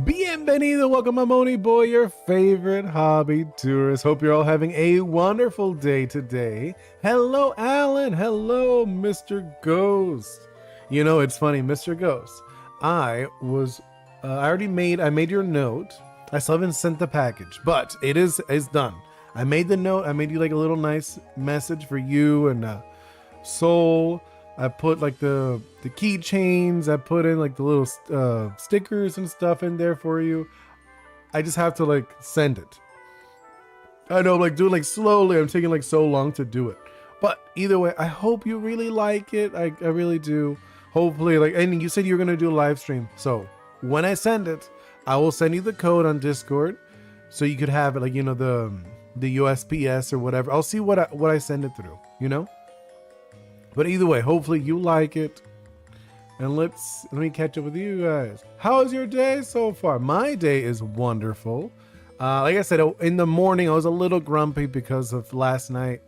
Bienvenido, welcome. I'm Oni Boi, your favorite hobby tourist. Hope you're all having a wonderful day today. Hello, Alan. Hello, Mr. Ghost. You know, it's funny, Mr. Ghost. I made your note. I still haven't sent the package, but it's done. I made the note. I made you like a little nice message for you and Soul. I put like the keychains. I put in like the little stickers and stuff in there for you. I just have to like send it. I know, like doing like slowly. I'm taking like so long to do it. But either way, I hope you really like it. I really do. Hopefully, like, and you said you're gonna do a live stream. So when I send it, I will send you the code on Discord, so you could have it, like, you know, the USPS or whatever. I'll see what I send it through. You know. But either way, hopefully you like it. And let me catch up with you guys. How's your day so far? My day is wonderful. Like I said, in the morning I was a little grumpy because of last night.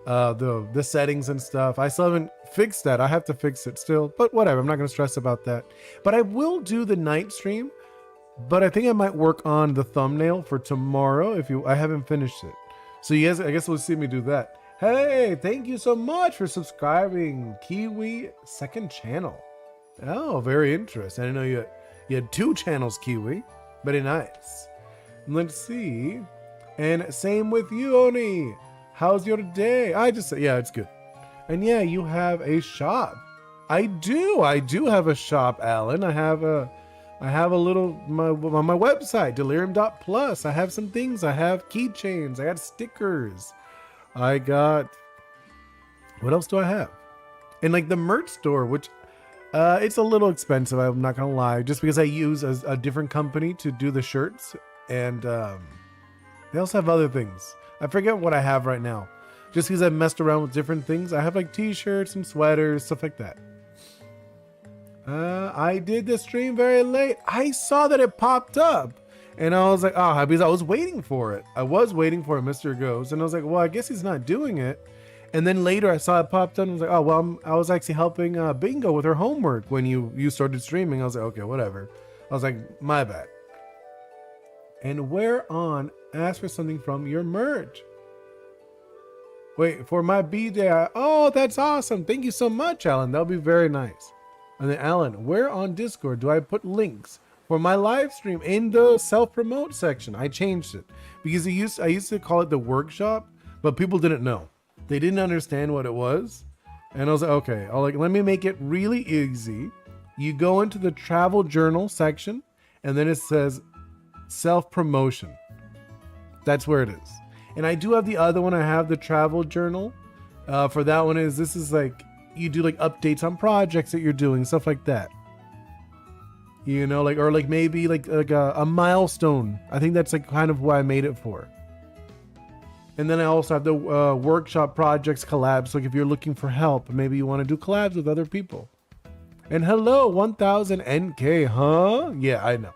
The settings and stuff. I still haven't fixed that. I have to fix it still. But whatever, I'm not going to stress about that. But I will do the night stream. But I think I might work on the thumbnail for tomorrow. I haven't finished it. So you guys, I guess we'll see me do that. Hey, thank you so much for subscribing, Kiwi second channel. Oh, very interesting. I didn't know you had two channels, Kiwi. Very nice. Let's see. And same with you, Oni. How's your day? Yeah, it's good. And yeah, you have a shop. I do have a shop, Alan. I have a little on my website, delirium.plus. I have some things. I have keychains. I got stickers. I got, what else do I have? And like the merch store, which it's a little expensive, I'm not gonna lie, just because I use a different company to do the shirts, and they also have other things. I forget what I have right now, just because I messed around with different things. I have like t-shirts and sweaters, stuff like that. I did the stream very late. I saw that it popped up. And I was like, oh, because I was waiting for it. I was waiting for Mr. Ghost. And I was like, well, I guess he's not doing it. And then later I saw it popped up and I was like, oh, well, I was actually helping Bingo with her homework when you started streaming. I was like, okay, whatever. I was like, my bad. And where on, ask for something from your merch. Wait, for my B-Day. Oh, that's awesome. Thank you so much, Alan. That'll be very nice. And then, Alan, where on Discord do I put links for my live stream? In the self-promote section? I changed it because I used to call it the workshop, but people didn't know. They didn't understand what it was. And I was like, okay, let me make it really easy. You go into the travel journal section and then it says self-promotion. That's where it is. And I do have the other one. I have the travel journal. For that one this is like, you do like updates on projects that you're doing, stuff like that. You know, like, or like maybe like a milestone. I think that's like kind of what I made it for. And then I also have the workshop projects collabs. Like if you're looking for help, maybe you want to do collabs with other people. And hello, 1000 NK, huh? Yeah, I know.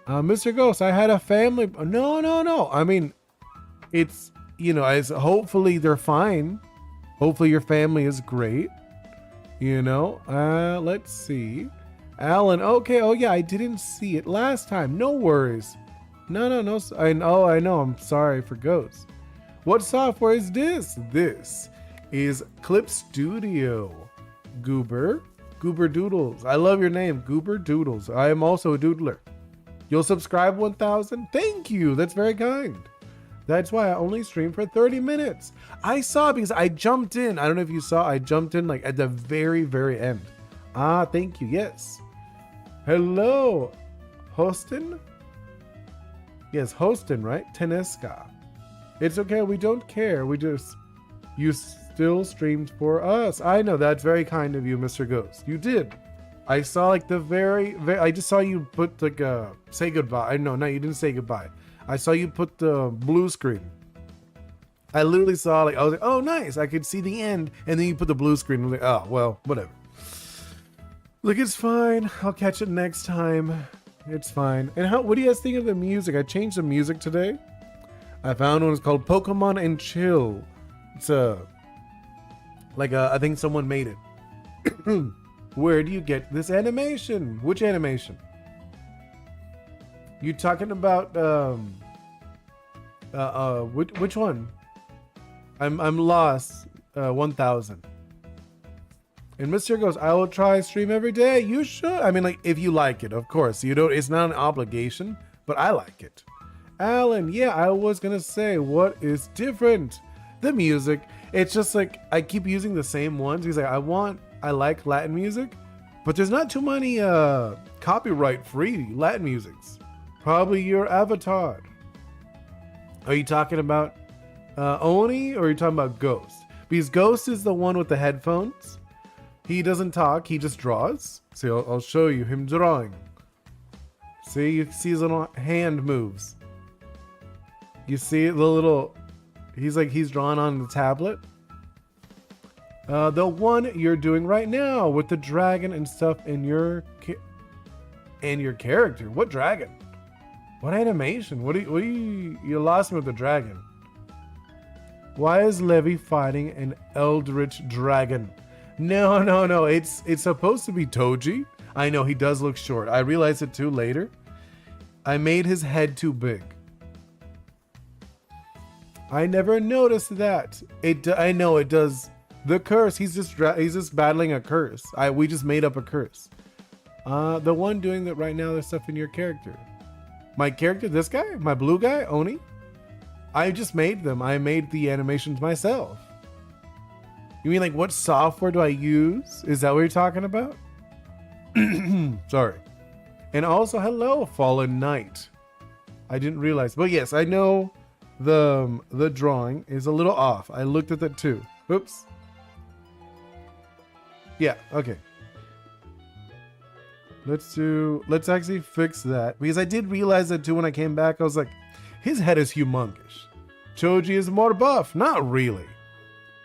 Mr. Ghost, I had a family. No. I mean, it's, you know, hopefully they're fine. Hopefully your family is great. You know, let's see. Alan, okay. Oh yeah, I didn't see it last time. No worries. No. I know. I'm sorry for Ghost. What software is this? This is Clip Studio. Goober Doodles. I love your name, Goober Doodles. I am also a doodler. You'll subscribe 1000? Thank you. That's very kind. That's why I only stream for 30 minutes. I saw because I jumped in. I don't know if you saw. I jumped in like at the very, very end. Thank you. Yes. Hello, Hostin? Yes, Hostin, right? Tenesca. It's okay. We don't care. You still streamed for us. I know. That's very kind of you, Mr. Ghost. You did. I saw like the very, I just saw you put like say goodbye. No, you didn't say goodbye. I saw you put the blue screen. I literally saw I was like, oh, nice. I could see the end. And then you put the blue screen. I'm like, oh, well, whatever. Look, it's fine. I'll catch it next time. It's fine. And what do you guys think of the music? I changed the music today. I found one. It's called Pokemon and Chill. It's I think someone made it. Where do you get this animation? Which animation? You talking about which one? I'm lost. 1000. And Mr. goes, I will try stream every day. You should. I mean, like, if you like it, of course. You don't. It's not an obligation, but I like it. Alan, yeah, I was gonna say, what is different? The music. It's just like I keep using the same ones. He's like, I like Latin music, but there's not too many copyright-free Latin musics. Probably your avatar. Are you talking about Oni, or are you talking about Ghost? Because Ghost is the one with the headphones. He doesn't talk, he just draws. See, I'll show you him drawing. See, you see his little hand moves. You see the little, he's drawn on the tablet. The one you're doing right now with the dragon and stuff in your character. What dragon? What animation? You lost me with the dragon. Why is Levi fighting an eldritch dragon? No. It's supposed to be Toji. I know he does look short. I realized it too later. I made his head too big. I never noticed that. I know it does. The curse. He's just battling a curse. We just made up a curse. The one doing that right now. There's stuff in your character. My character. This guy. My blue guy. Oni. I just made them. I made the animations myself. You mean like what software do I use? Is that what you're talking about? Sorry. And also, hello, Fallen Knight. I didn't realize. But yes, I know the drawing is a little off. I looked at that too. Oops. Yeah, okay. Let's actually fix that. Because I did realize that too when I came back. I was like, his head is humongous. Toji is more buff. Not really.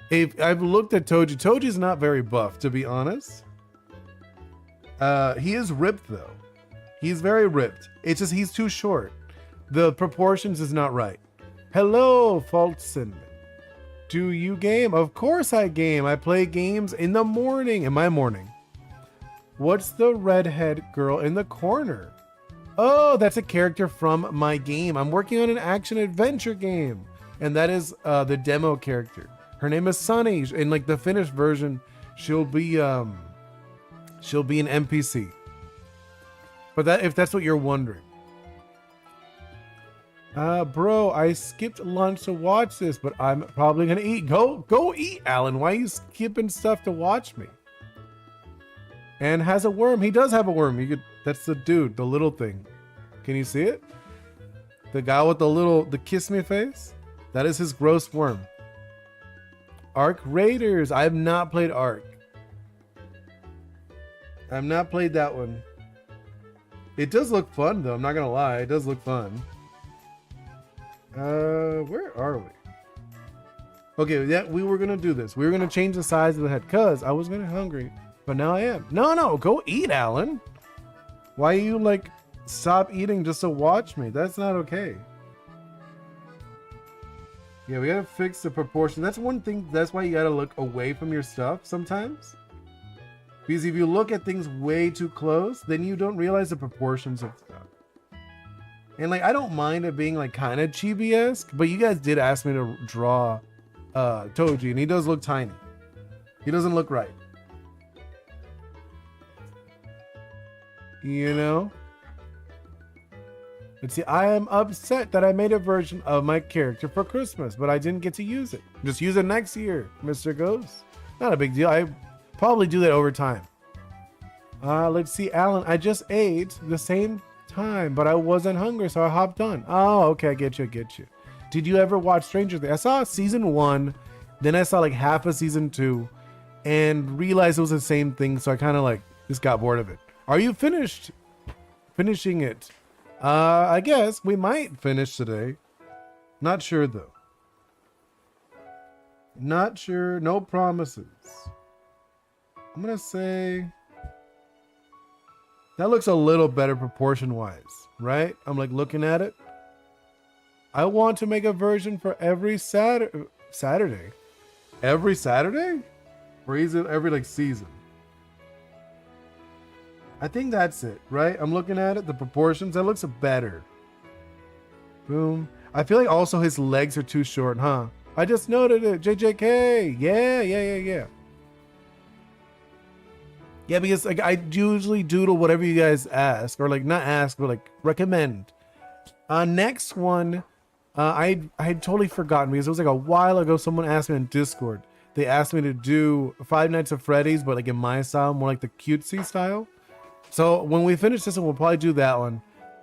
If I've looked at Toji. Toji's not very buff, to be honest. He is ripped though. He's very ripped. It's just he's too short. The proportions is not right. Hello, Fulton. Do you game? Of course I game. I play games in the morning. In my morning. What's the redhead girl in the corner? Oh, that's a character from my game. I'm working on an action adventure game. And that is the demo character. Her name is Sunny. In like the finished version, she'll be an NPC. But if that's what you're wondering. Bro, I skipped lunch to watch this, but I'm probably gonna eat. Go eat, Alan. Why are you skipping stuff to watch me? And has a worm. He does have a worm. That's the dude, the little thing. Can you see it? The guy with the kiss me face? That is his gross worm. Ark Raiders. I have not played Ark. I've not played that one. It does look fun though, I'm not gonna lie. It does look fun. Where are we? Okay, yeah, we were gonna do this. We were gonna change the size of the head because I was gonna hungry, but now I am. No, go eat, Alan. Why you like stop eating just to watch me? That's not okay. Yeah, we gotta fix the proportion. That's one thing. That's why you gotta look away from your stuff sometimes. Because if you look at things way too close, then you don't realize the proportions of stuff. And like, I don't mind it being like kind of chibi-esque, but you guys did ask me to draw Toji, and he does look tiny. He doesn't look right. You know? Let's see, I am upset that I made a version of my character for Christmas, but I didn't get to use it. Just use it next year, Mr. Ghost. Not a big deal. I probably do that over time. Let's see, Alan, I just ate the same time, but I wasn't hungry, so I hopped on. Oh, okay, I get you. Did you ever watch Stranger Things? I saw season 1, then I saw like half of season 2, and realized it was the same thing, so I kind of like just got bored of it. Are you finishing it? I guess we might finish today. Not sure though. Not sure. No promises. I'm gonna say That looks a little better proportion wise, right? I'm like looking at it. I want to make a version for every Saturday. Every Saturday? Or is it every like season? I think that's it, right? I'm looking at it, the proportions, that looks better. Boom. I feel like also his legs are too short, huh? I just noted it. JJK. Yeah. Yeah, because like I usually doodle whatever you guys ask, or like not ask, but like recommend. Next one, I had totally forgotten because it was like a while ago. Someone asked me on Discord. They asked me to do Five Nights at Freddy's, but like in my style, more like the cutesy style. So when we finish this one, we'll probably do that one.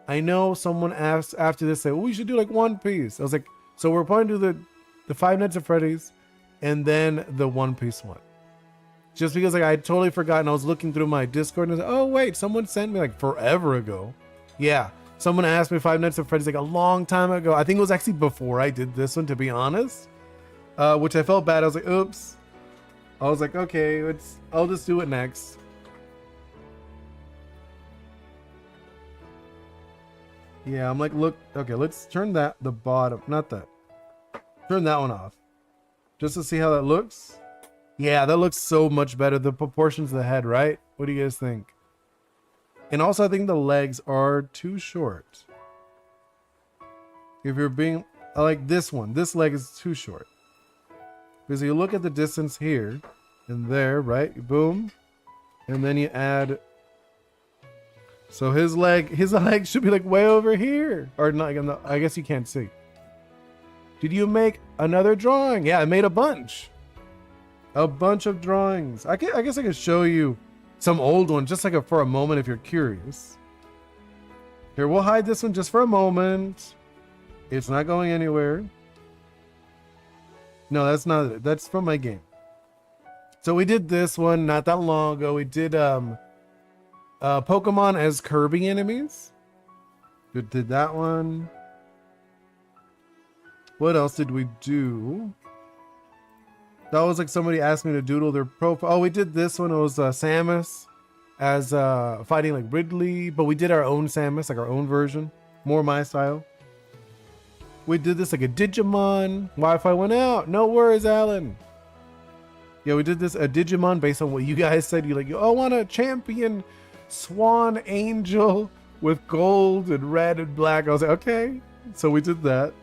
I know someone asked after this, say, well, we should do like One Piece. I was like, so we're probably do the Five Nights at Freddy's and then the One Piece one. Just because like I totally forgotten. I was looking through my Discord and I was like, oh wait, someone sent me like forever ago. Yeah, someone asked me Five Nights at Freddy's like a long time ago. I think it was actually before I did this one, to be honest. Which I felt bad. I was like, oops. I was like, okay, I'll just do it next. Yeah, I'm like, look, okay, let's turn the bottom, not that. Turn that one off. Just to see how that looks. Yeah, that looks so much better. The proportions of the head, right? What do you guys think? And also, I think the legs are too short. If you're being, I like this one. This leg is too short. Because you look at the distance here and there, right? Boom. And then you add. So his leg should be like way over here. Or not, I guess you can't see. Did you make another drawing? Yeah, I made a bunch. A bunch of drawings. I guess I could show you some old ones just like for a moment if you're curious. Here, we'll hide this one just for a moment. It's not going anywhere. No, that's not it. That's from my game. So we did this one not that long ago. We did Pokemon as Kirby enemies. We did that one. What else did we do? That was like somebody asked me to doodle their profile. Oh, we did this one. It was Samus as fighting like Ridley, but we did our own Samus, like our own version, more my style. We did this like a Digimon. Wi-Fi went out. No worries, Alan. Yeah, we did this a Digimon based on what you guys said. You like, oh, I want a champion swan angel with gold and red and black. I was like, okay. So we did that.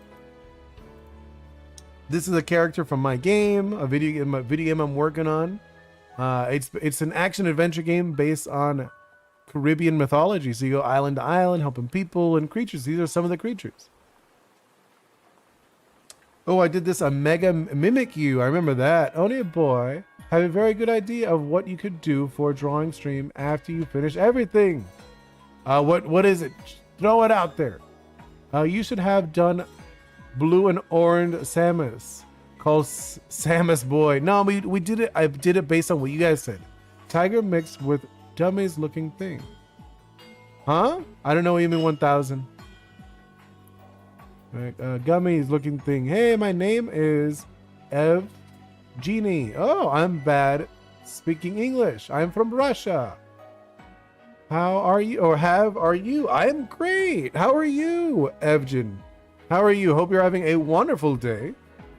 This is a character from my game, a video game I'm working on. It's an action adventure game based on Caribbean mythology. So you go island to island, helping people and creatures. These are some of the creatures. Oh, I did this a Mega Mimic You. I remember that. Oni Boi, have a very good idea of what you could do for a drawing stream after you finish everything. What is it? Throw it out there. You should have done blue and orange Samus called Samus Boy. No, we did it. I did it based on what you guys said. Tiger mixed with dummies looking thing. Huh? I don't know what you mean 1000. Right, gummies looking thing. Hey, my name is Ev Genie. Oh, I'm bad speaking English. I'm from Russia. How are you? Or are you? I am great. How are you, Evgen? How are you? Hope you're having a wonderful day.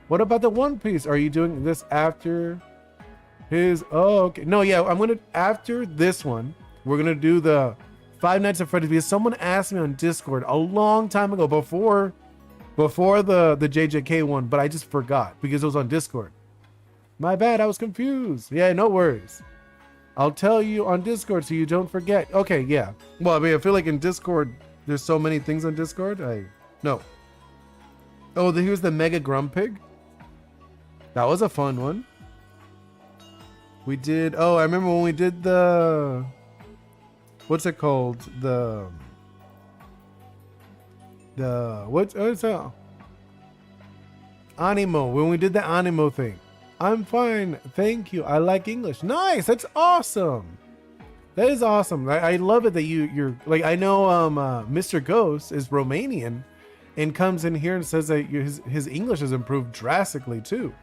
What about the One Piece? Are you doing this after his? Oh, okay. No, yeah, after this one, we're gonna do the Five Nights at Freddy's because someone asked me on Discord a long time ago before the JJK one, but I just forgot because it was on Discord. My bad, I was confused. Yeah, no worries. I'll tell you on Discord so you don't forget. Okay, yeah. Well, I mean, I feel like in Discord, there's so many things on Discord. No. Oh, here's the Mega Grumpig. That was a fun one. We did, I remember when we did the, what's it called? What's that? Animo, when we did the Animo thing. I'm fine, thank you. I like English. Nice, that's awesome. That is awesome. I love it that you're like, I know Mr. Ghost is Romanian and comes in here and says that his English has improved drastically too.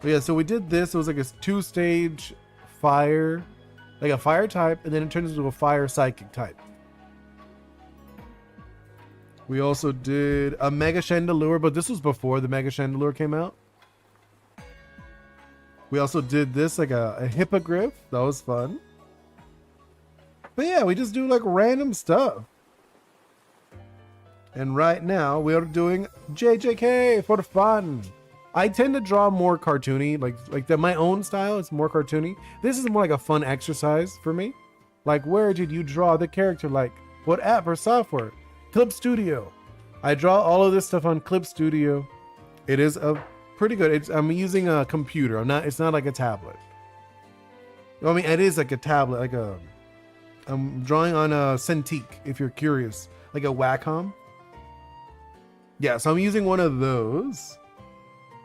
But yeah, so we did this. It was like a 2-stage fire like a fire type, and then it turns into a fire psychic type. We also did a Mega Chandelure, but this was before the Mega Chandelure came out. We also did this, like a Hippogriff. That was fun. But yeah, we just do like random stuff. And right now we are doing JJK for fun. I tend to draw more cartoony, like my own style is more cartoony. This is more like a fun exercise for me. Like, where did you draw the character? Like, what app or software? Clip Studio. I draw all of this stuff on Clip Studio. It is a pretty good. I'm using a computer. It's not like a tablet. I mean, it is like a tablet, I'm drawing on a Cintiq, if you're curious, like a Wacom. Yeah, so I'm using one of those.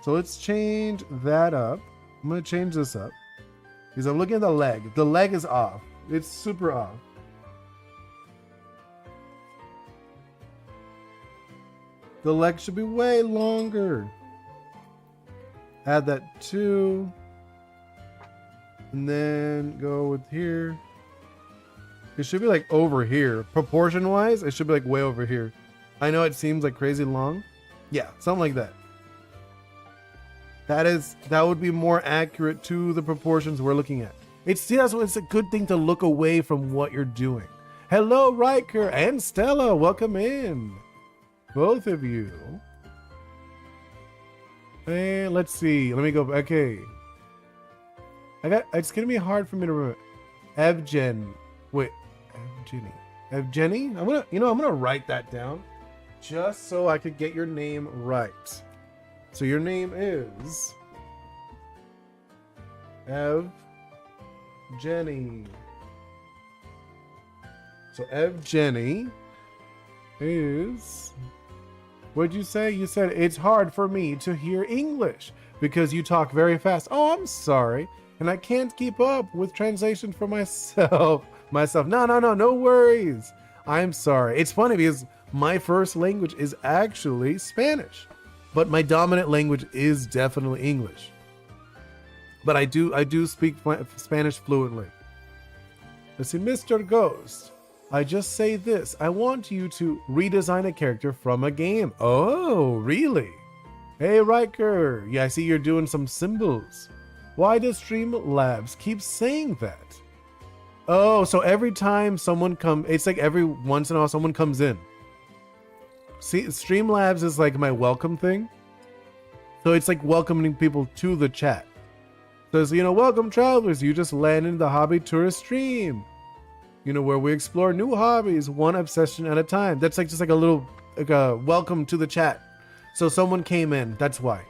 So let's change that up. I'm gonna change this up because I'm looking at the leg. The leg is off. It's super off. The leg should be way longer. Add that too. And then go with here. It should be like over here. Proportion wise, it should be like way over here. I know it seems like crazy long. Yeah, something like that. That would be more accurate to the proportions we're looking at. It's a good thing to look away from what you're doing. Hello, Riker and Stella. Welcome in. Both of you. And let's see. Let me go. Okay. It's gonna be hard for me to remember. Evgen. Wait. Evgeny? I'm gonna write that down just so I could get your name right. So your name is Evgeny. So Evgeny is, what'd you say? You said it's hard for me to hear English because you talk very fast. Oh, I'm sorry. And I can't keep up with translation for myself. No worries. I'm sorry. It's funny because my first language is actually Spanish, but my dominant language is definitely English. But I do speak Spanish fluently. Let's see, Mr. Ghost. I just say this. I want you to redesign a character from a game. Oh, really? Hey, Riker. Yeah, I see you're doing some symbols. Why does Streamlabs keep saying that? Oh, so every time someone it's like every once in a while someone comes in. See, Streamlabs is like my welcome thing. So it's like welcoming people to the chat. So it's, welcome travelers. You just landed in the Hobby Tourist stream. Where we explore new hobbies, one obsession at a time. That's like just like a little welcome to the chat. So someone came in. That's why.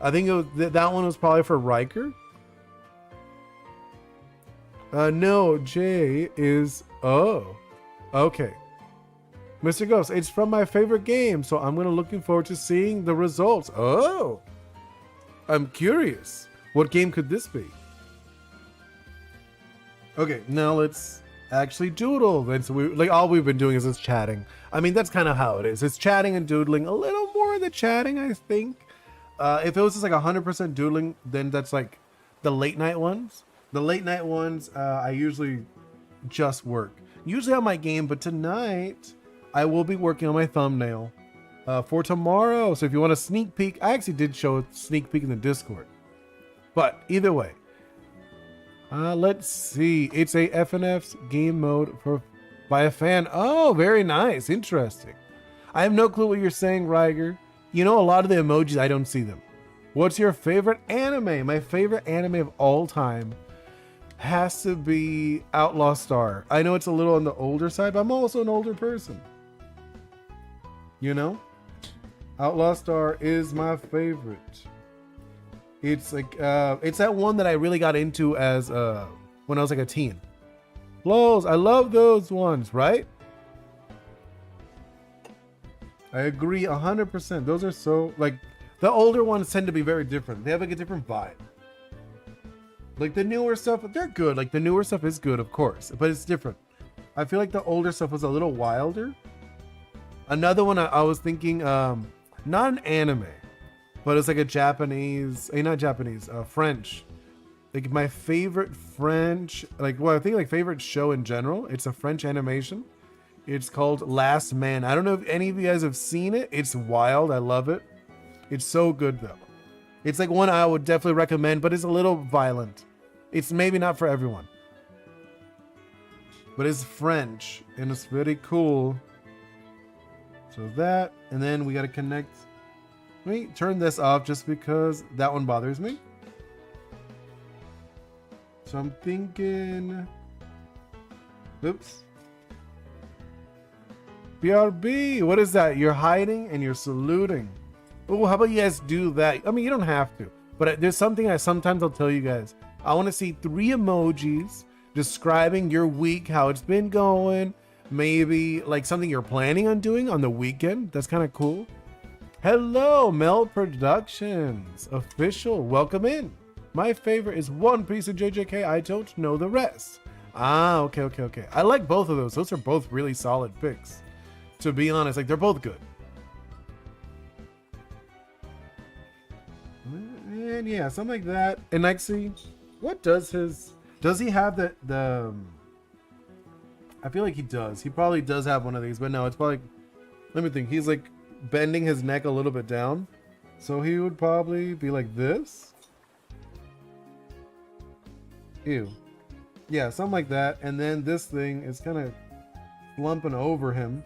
I think that one was probably for Riker. No, J is O. Okay. Mr. Ghost, it's from my favorite game, so I'm looking forward to seeing the results. Oh. I'm curious. What game could this be? Okay, now let's actually doodle. That's all we've been doing is just chatting. I mean, that's kind of how it is. It's chatting and doodling. A little more of the chatting, I think. If it was just like 100% doodling, then that's like the late night ones. The late night ones, I usually just work. Usually on my game, but tonight I will be working on my thumbnail for tomorrow. So if you want a sneak peek, I actually did show a sneak peek in the Discord. But either way, let's see. It's a FNF's game mode by a fan. Oh, very nice. Interesting. I have no clue what you're saying, Riger. A lot of the emojis, I don't see them. What's your favorite anime? My favorite anime of all time has to be Outlaw Star. I know it's a little on the older side, but I'm also an older person. Outlaw Star is my favorite. It's like it's that one that I really got into as when I was like a teen. Lols, I love those ones, right? I agree 100%. Those are so, like, the older ones tend to be very different. They have like a different vibe. Like the newer stuff, they're good. Like the newer stuff is good, of course, but it's different. I feel like the older stuff was a little wilder. Another one I was thinking, not an anime, but it's like a Japanese, not Japanese, French like my favorite French, like, well, I think like favorite show in general. It's a French animation. It's called Last Man. I don't know if any of you guys have seen it. It's wild. I love it. It's so good though. It's like one I would definitely recommend, but it's a little violent. It's maybe not for everyone. But it's French and it's very cool. So that, and then we got to connect. Let me turn this off just because that one bothers me. So I'm thinking, oops. BRB, what is that? You're hiding and you're saluting. Oh, how about you guys do that? I mean, you don't have to, but there's something I sometimes I'll tell you guys. I want to see 3 emojis describing your week, how it's been going, maybe like something you're planning on doing on the weekend. That's kind of cool. Hello, Mel Productions official. Welcome in. My favorite is One Piece of JJK. I don't know the rest. Ah, okay. I like both of those. Those are both really solid picks. To be honest, like they're both good. And yeah, something like that. And actually, what does he have the I feel like he does. He probably does have one of these, but no, it's probably, let me think. He's like bending his neck a little bit down. So he would probably be like this. Ew. Yeah, something like that. And then this thing is kind of slumping over him.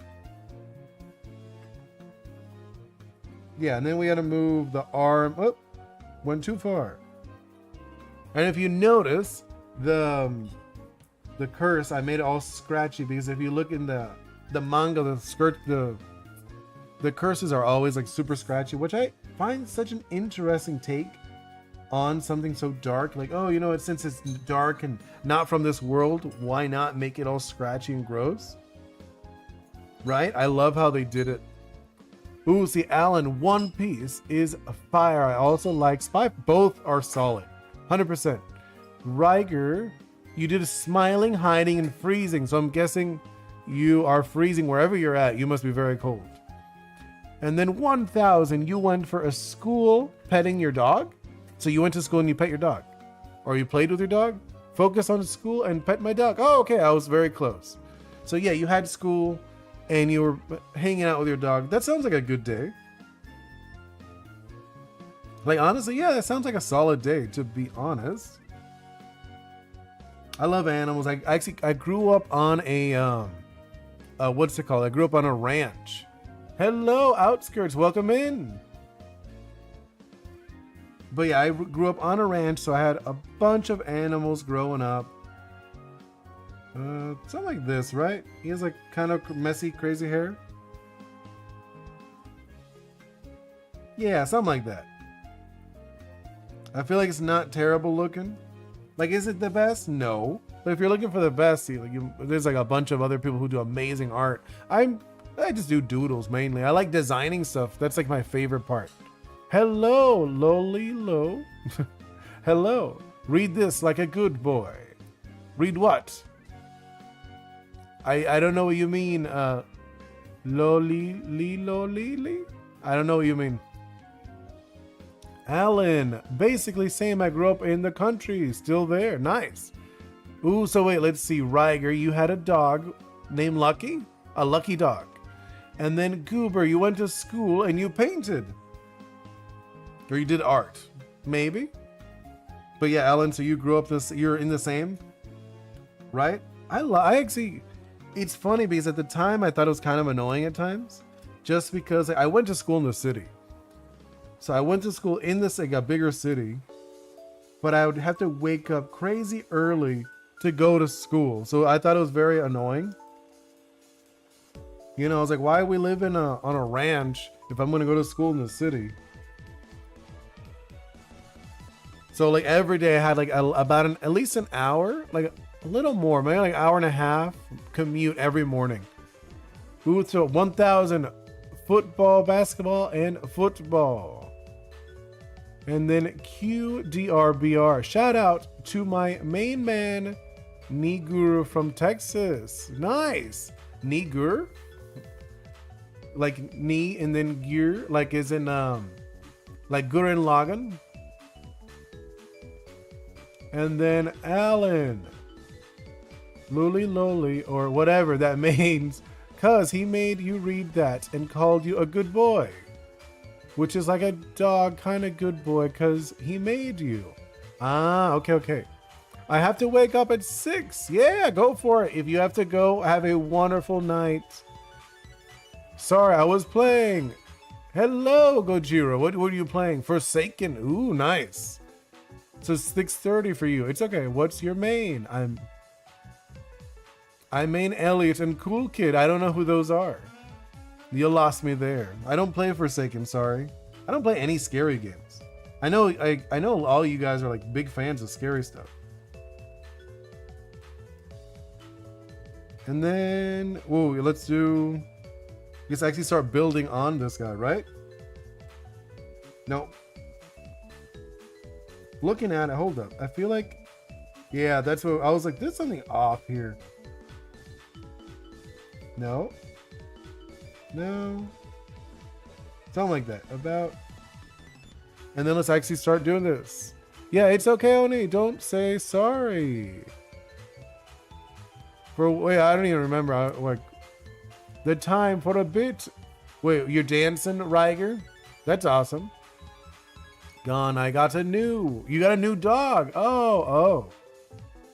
Yeah, and then we had to move the arm. Oh, went too far. And if you notice, the curse, I made it all scratchy because if you look in the manga, the curses are always like super scratchy, which I find such an interesting take on something so dark. Like, oh, you know, since it's dark and not from this world, why not make it all scratchy and gross? Right? I love how they did it. Ooh, see, Alan, One Piece is a fire. I also like Spy. Both are solid. 100%. Riker, you did a smiling, hiding, and freezing. So I'm guessing you are freezing wherever you're at. You must be very cold. And then 1000, you went for a school petting your dog. So you went to school and you pet your dog. Or you played with your dog. Focus on school and pet my dog. Oh, okay. I was very close. So yeah, you had school and you were hanging out with your dog. That sounds like a good day. Like, honestly, yeah, that sounds like a solid day, to be honest. I love animals. I grew up on a, what's it called? I grew up on a ranch. Hello, Outskirts. Welcome in. But yeah, I grew up on a ranch, so I had a bunch of animals growing up. Something like this, right? He has like kind of messy, crazy hair. Yeah, something like that. I feel like it's not terrible looking. Like, is it the best? No. But if you're looking for the best, see, like there's like a bunch of other people who do amazing art. I just do doodles mainly. I like designing stuff. That's like my favorite part. Hello, Loli Lo. Hello. Read this like a good boy. Read what? I don't know what you mean. Loli. I don't know what you mean. Alan, basically same. I grew up in the country. Still there. Nice. Ooh, so wait, let's see. Riger, you had a dog named Lucky? A lucky dog. And then Goober, you went to school and you painted. Or you did art. Maybe. But yeah, Alan, so you grew up you're in the same? Right? I actually, it's funny because at the time I thought it was kind of annoying at times. Just because I went to school in the city. So I went to school in this like a bigger city, but I would have to wake up crazy early to go to school. So I thought it was very annoying. You know, I was like, why we live on a ranch if I'm going to go to school in the city? So like every day I had like about at least an hour, like a little more, maybe like an hour and a half commute every morning. Ooh, so 1000 football, basketball, and football. And then QDRBR. Shout out to my main man, Niguru from Texas. Nice. Nigur? Like knee and then gear, like is in like Gurren Lagann. And then Alan. Luli Loli, or whatever that means, cause he made you read that and called you a good boy. Which is like a dog kind of good boy, cause he made you. Ah, okay, okay. I have to wake up at 6. Yeah, go for it. If you have to go, have a wonderful night. Sorry, I was playing. Hello, Gojira. What were you playing? Forsaken. Ooh, nice. So 6:30 for you. It's okay. What's your main? I main Elliot and Cool Kid. I don't know who those are. You lost me there. I don't play Forsaken, sorry. I don't play any scary games. I know all you guys are like big fans of scary stuff. And then, whoa, let's actually start building on this guy, right? No. Looking at it, hold up. I feel like, yeah, that's what, I was like, there's something off here. No. No. Something like that. About. And then let's actually start doing this. Yeah, it's okay, Oni. Don't say sorry. Wait, I don't even remember. Like, the time for a bit. Wait, you're dancing, Riger? That's awesome. Gone. You got a new dog. Oh.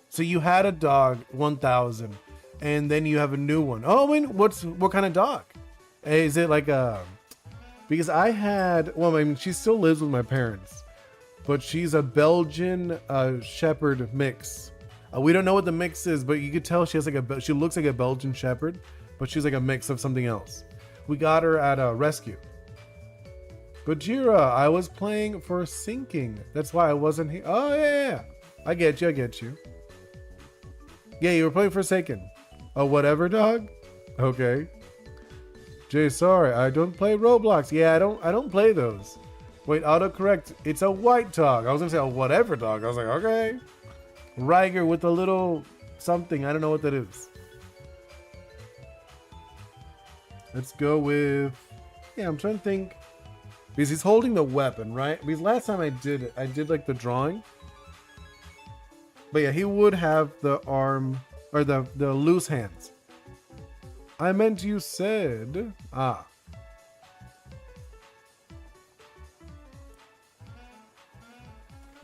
So you had a dog, 1000. And then you have a new one. Oh, I mean, what kind of dog? Is it like because I had, well, I mean, she still lives with my parents, but she's a Belgian Shepherd mix. We don't know what the mix is, but you could tell she has like she looks like a Belgian Shepherd, but she's like a mix of something else. We got her at a rescue. Gojira, I was playing for sinking. That's why I wasn't here. Oh yeah. I get you. Yeah, you were playing Forsaken. Oh, whatever, dog? Okay. Jay, sorry, I don't play Roblox. Yeah, I don't play those. Wait, autocorrect. It's a white dog. I was gonna say a whatever dog. I was like, okay. Riger with a little something. I don't know what that is. Let's go with, yeah, I'm trying to think. Because he's holding the weapon, right? Because last time I did like the drawing. But yeah, he would have the arm, or the loose hands. I meant you said,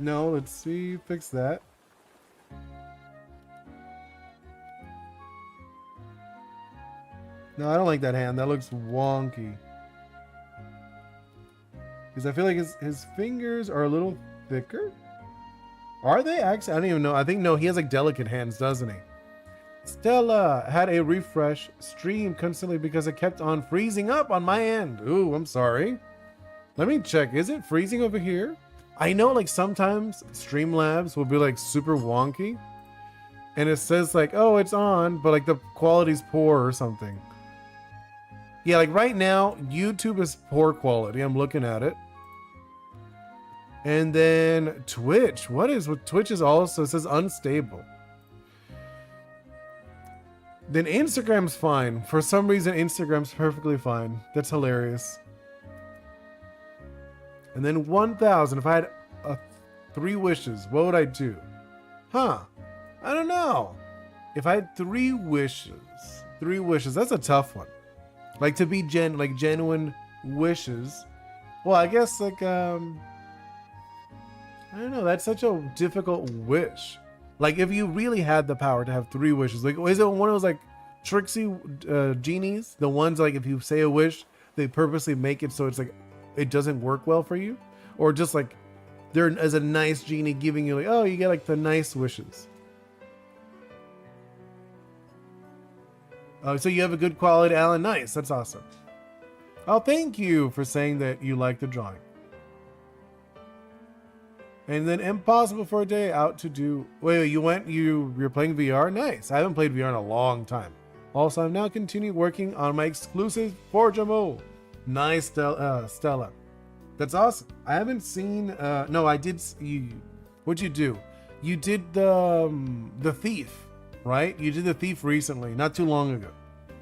No, let's see, fix that. No, I don't like that hand. That looks wonky. Because I feel like his fingers are a little thicker. Are they actually? I don't even know. I think, no, he has like delicate hands, doesn't he? Stella had a refresh stream constantly because it kept on freezing up on my end. Ooh, I'm sorry. Let me check. Is it freezing over here? I know like sometimes Streamlabs will be like super wonky. And it says like, oh, it's on, but like the quality's poor or something. Yeah, like right now, YouTube is poor quality. I'm looking at it. And then Twitch. What is with Twitch is also, it says unstable. Then Instagram's fine. For some reason, Instagram's perfectly fine. That's hilarious. And then 1000. If I had 3 wishes, what would I do? Huh. I don't know. If I had 3 wishes. 3 wishes. That's a tough one. Like to be genuine wishes. Well, I guess like, I don't know. That's such a difficult wish. Like if you really had the power to have 3 wishes, like is it one of those like tricksy genies? The ones like if you say a wish, they purposely make it so it's like it doesn't work well for you, or just like there is a nice genie giving you like, oh, you get like the nice wishes. Oh, so you have a good quality, Alan. Nice, that's awesome. Oh, thank you for saying that you like the drawing. And then impossible for a day out to do. Wait, you're playing VR? Nice. I haven't played VR in a long time. Also, I'm now continuing working on my exclusive Forge mode. Nice, Stella. That's awesome. I haven't seen. No, I did. What'd you do? You did the thief, right? You did the thief recently, not too long ago,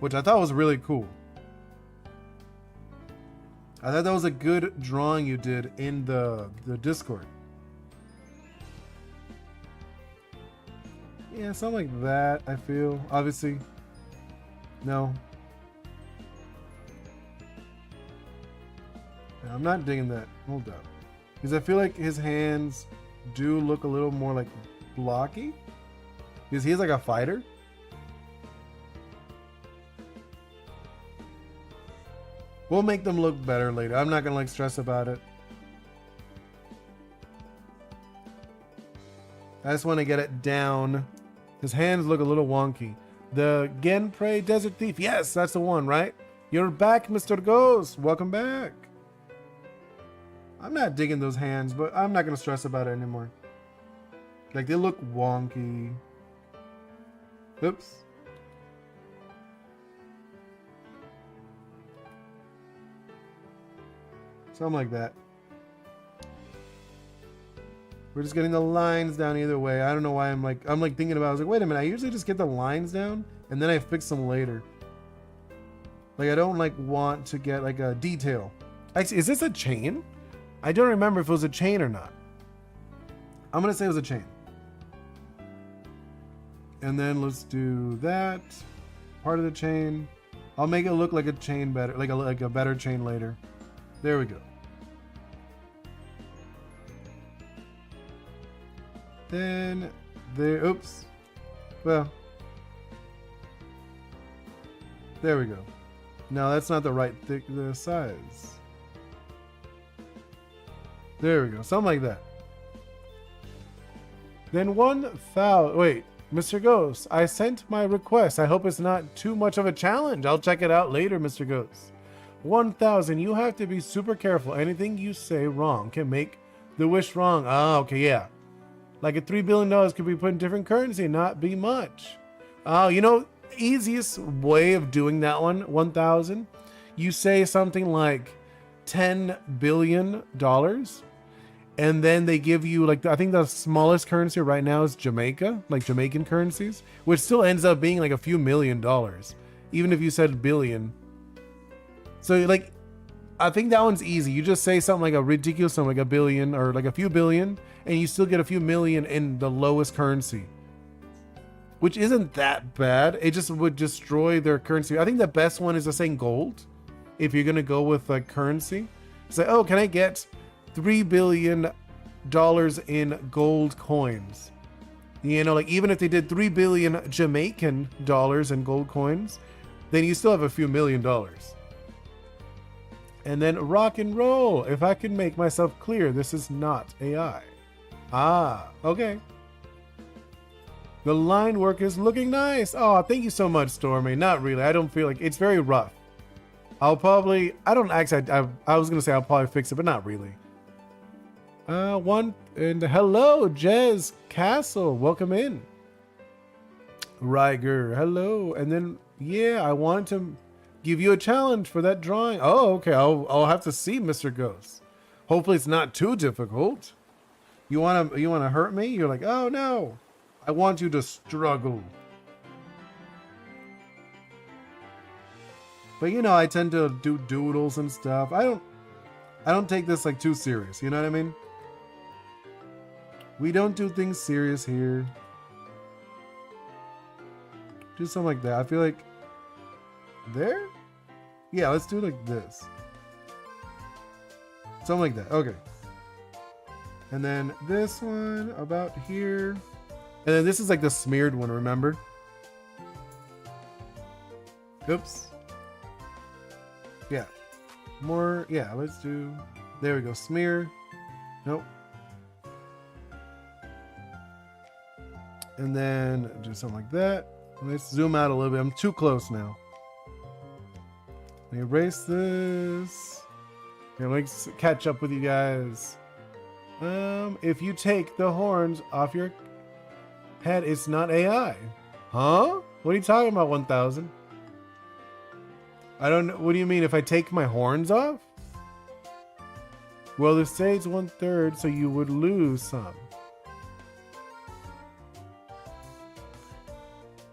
which I thought was really cool. I thought that was a good drawing you did in the Discord. Yeah, something like that, I feel. Obviously. No. No, I'm not digging that. Hold up. Because I feel like his hands do look a little more like blocky. Because he's like a fighter. We'll make them look better later. I'm not gonna like stress about it. I just want to get it down. His hands look a little wonky. The Genprey Desert Thief. Yes, that's the one, right? You're back, Mr. Ghost. Welcome back. I'm not digging those hands, but I'm not gonna stress about it anymore. Like, they look wonky. Oops. Something like that. We're just getting the lines down either way. I don't know why I'm like thinking about it. I was like, wait a minute, I usually just get the lines down and then I fix them later. Like, I don't like want to get like a detail. Actually, is this a chain? I don't remember if it was a chain or not. I'm gonna say it was a chain. And then let's do that part of the chain. I'll make it look like a chain better, like a better chain later. There we go. Then there, oops. Well, there we go. No, that's not the right the size. There we go, something like that. Then 1,000. Wait, Mr. Ghost, I sent my request. I hope it's not too much of a challenge. I'll check it out later, Mr. Ghost. 1,000. You have to be super careful. Anything you say wrong can make the wish wrong. Oh, okay, yeah. Like a $3 billion could be put in different currency and not be much. Oh, you know, easiest way of doing that one, 1,000. You say something like $10 billion. And then they give you, like, I think the smallest currency right now is Jamaica, like Jamaican currencies, which still ends up being like a few $1 million, even if you said billion. So, like, I think that one's easy. You just say something like a ridiculous something, like a billion or like a few billion, and you still get a few million in the lowest currency, which isn't that bad. It just would destroy their currency. I think the best one is just saying gold. If you're going to go with like currency, say, oh, can I get $3 billion in gold coins? You know, like even if they did 3 billion Jamaican dollars in gold coins, then you still have a few $1 million. And then rock and roll. If I can make myself clear, this is not AI. Ah, okay. The line work is looking nice. Oh, thank you so much, Stormy. Not really. I don't feel like it's very rough. I'll probably, I don't actually, I was going to say I'll probably fix it, but not really. And hello, Jez Castle. Welcome in. Riger, hello. And then, yeah, I wanted to give you a challenge for that drawing. Oh, okay. I'll have to see, Mr. Ghost. Hopefully it's not too difficult. You wanna hurt me? You're like, oh no. I want you to struggle. But you know, I tend to do doodles and stuff. I don't take this like too serious, you know what I mean? We don't do things serious here. Do something like that. I feel like there? Yeah, let's do it like this. Something like that. Okay. And then this one about here. And then this is like the smeared one, remember? Oops. Yeah. More. Yeah, let's do. There we go. Smear. Nope. And then do something like that. Let's zoom out a little bit. I'm too close now. Let me erase this. Okay, let's catch up with you guys. If you take the horns off your head, it's not AI. Huh? What are you talking about, 1,000? I don't know. What do you mean if I take my horns off? Well, the state's 1/3, so you would lose some.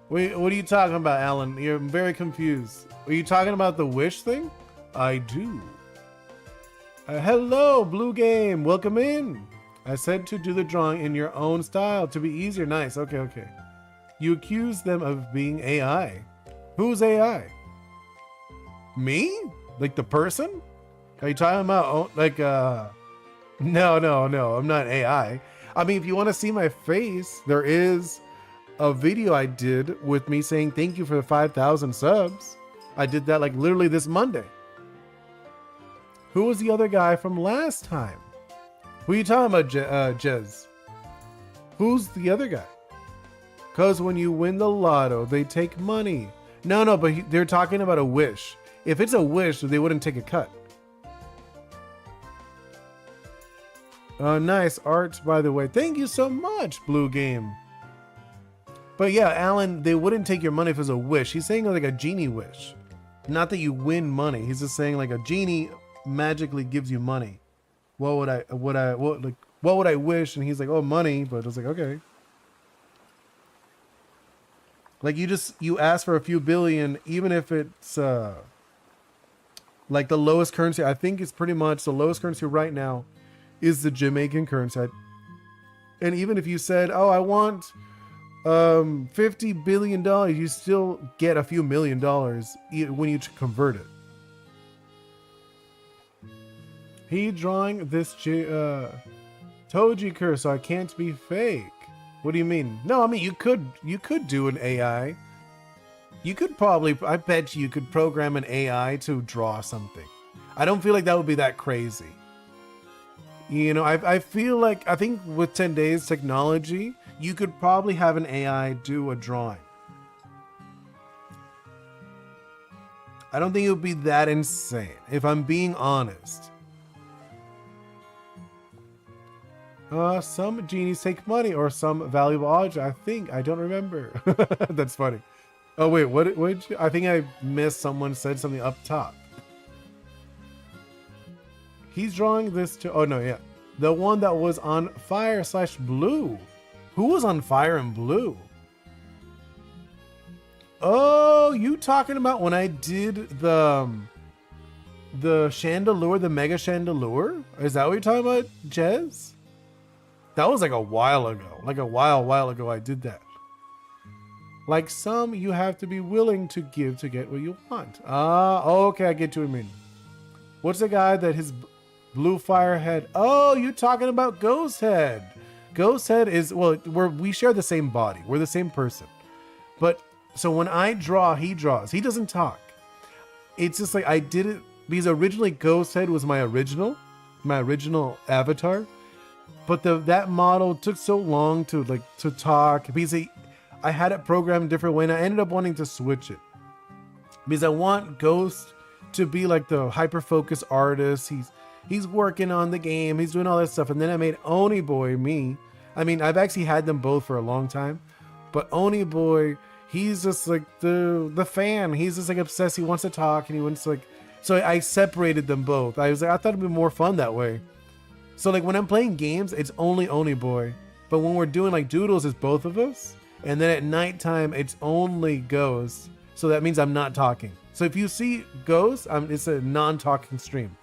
Wait, what are you talking about, Alan? You're very confused. Are you talking about the wish thing? I do. Hello, Blue Game. Welcome in. I said to do the drawing in your own style to be easier. Nice. Okay, okay. You accuse them of being AI. Who's AI? Me? Like the person? Are you talking about like no, I'm not AI. I mean, if you want to see my face, there is a video I did with me saying thank you for the 5,000 subs. I did that like literally this Monday. Who was the other guy from last time? Who are you talking about, Jez? Who's the other guy? Because when you win the lotto, they take money. No, but they're talking about a wish. If it's a wish, they wouldn't take a cut. Nice art, by the way. Thank you so much, Blue Game. But yeah, Alan, they wouldn't take your money if it was a wish. He's saying like a genie wish. Not that you win money. He's just saying like a genie magically gives you money. What would I wish? And he's like, oh, money. But I was like, okay. Like you ask for a few billion, even if it's like the lowest currency. I think it's pretty much the lowest currency right now is the Jamaican currency. And even if you said, oh, I want $50 billion, you still get a few $1 million when you convert it. He drawing this Toji curse, so I can't be fake. What do you mean? No, I mean you could do an AI. You could probably, I bet you could program an AI to draw something. I don't feel like that would be that crazy. You know, I feel like, I think with 10 days technology, you could probably have an AI do a drawing. I don't think it would be that insane, if I'm being honest. Some genies take money or some valuable object. I don't remember. That's funny. Oh wait, what I think I missed. Someone said something up top. He's drawing this to, oh no, yeah. The one that was on fire/blue. Who was on fire and blue? Oh, you talking about when I did the chandelier, the mega chandelier? Is that what you're talking about, Jez? That was like a while ago. Like a while ago I did that. Like some you have to be willing to give to get what you want. Okay, I get to what you mean. What's the guy that his blue fire head? Oh, you talking about Ghost Head. Ghost Head is, well, we share the same body. We're the same person. But so when I draw, he draws. He doesn't talk. It's just like I did it because originally Ghost Head was my original avatar. But that model took so long to talk because I had it programmed a different way, and I ended up wanting to switch it because I want Ghost to be like the hyper focus artist. He's working on the game, he's doing all that stuff, and then I made Oni Boi me. I mean, I've actually had them both for a long time, but Oni Boi, he's just like the fan. He's just like obsessed. He wants to talk, and he wants to like. So I separated them both. I thought it'd be more fun that way. So like when I'm playing games, it's only Oni Boi. But when we're doing like doodles, it's both of us. And then at nighttime, it's only Ghost. So that means I'm not talking. So if you see Ghost, it's a non-talking stream.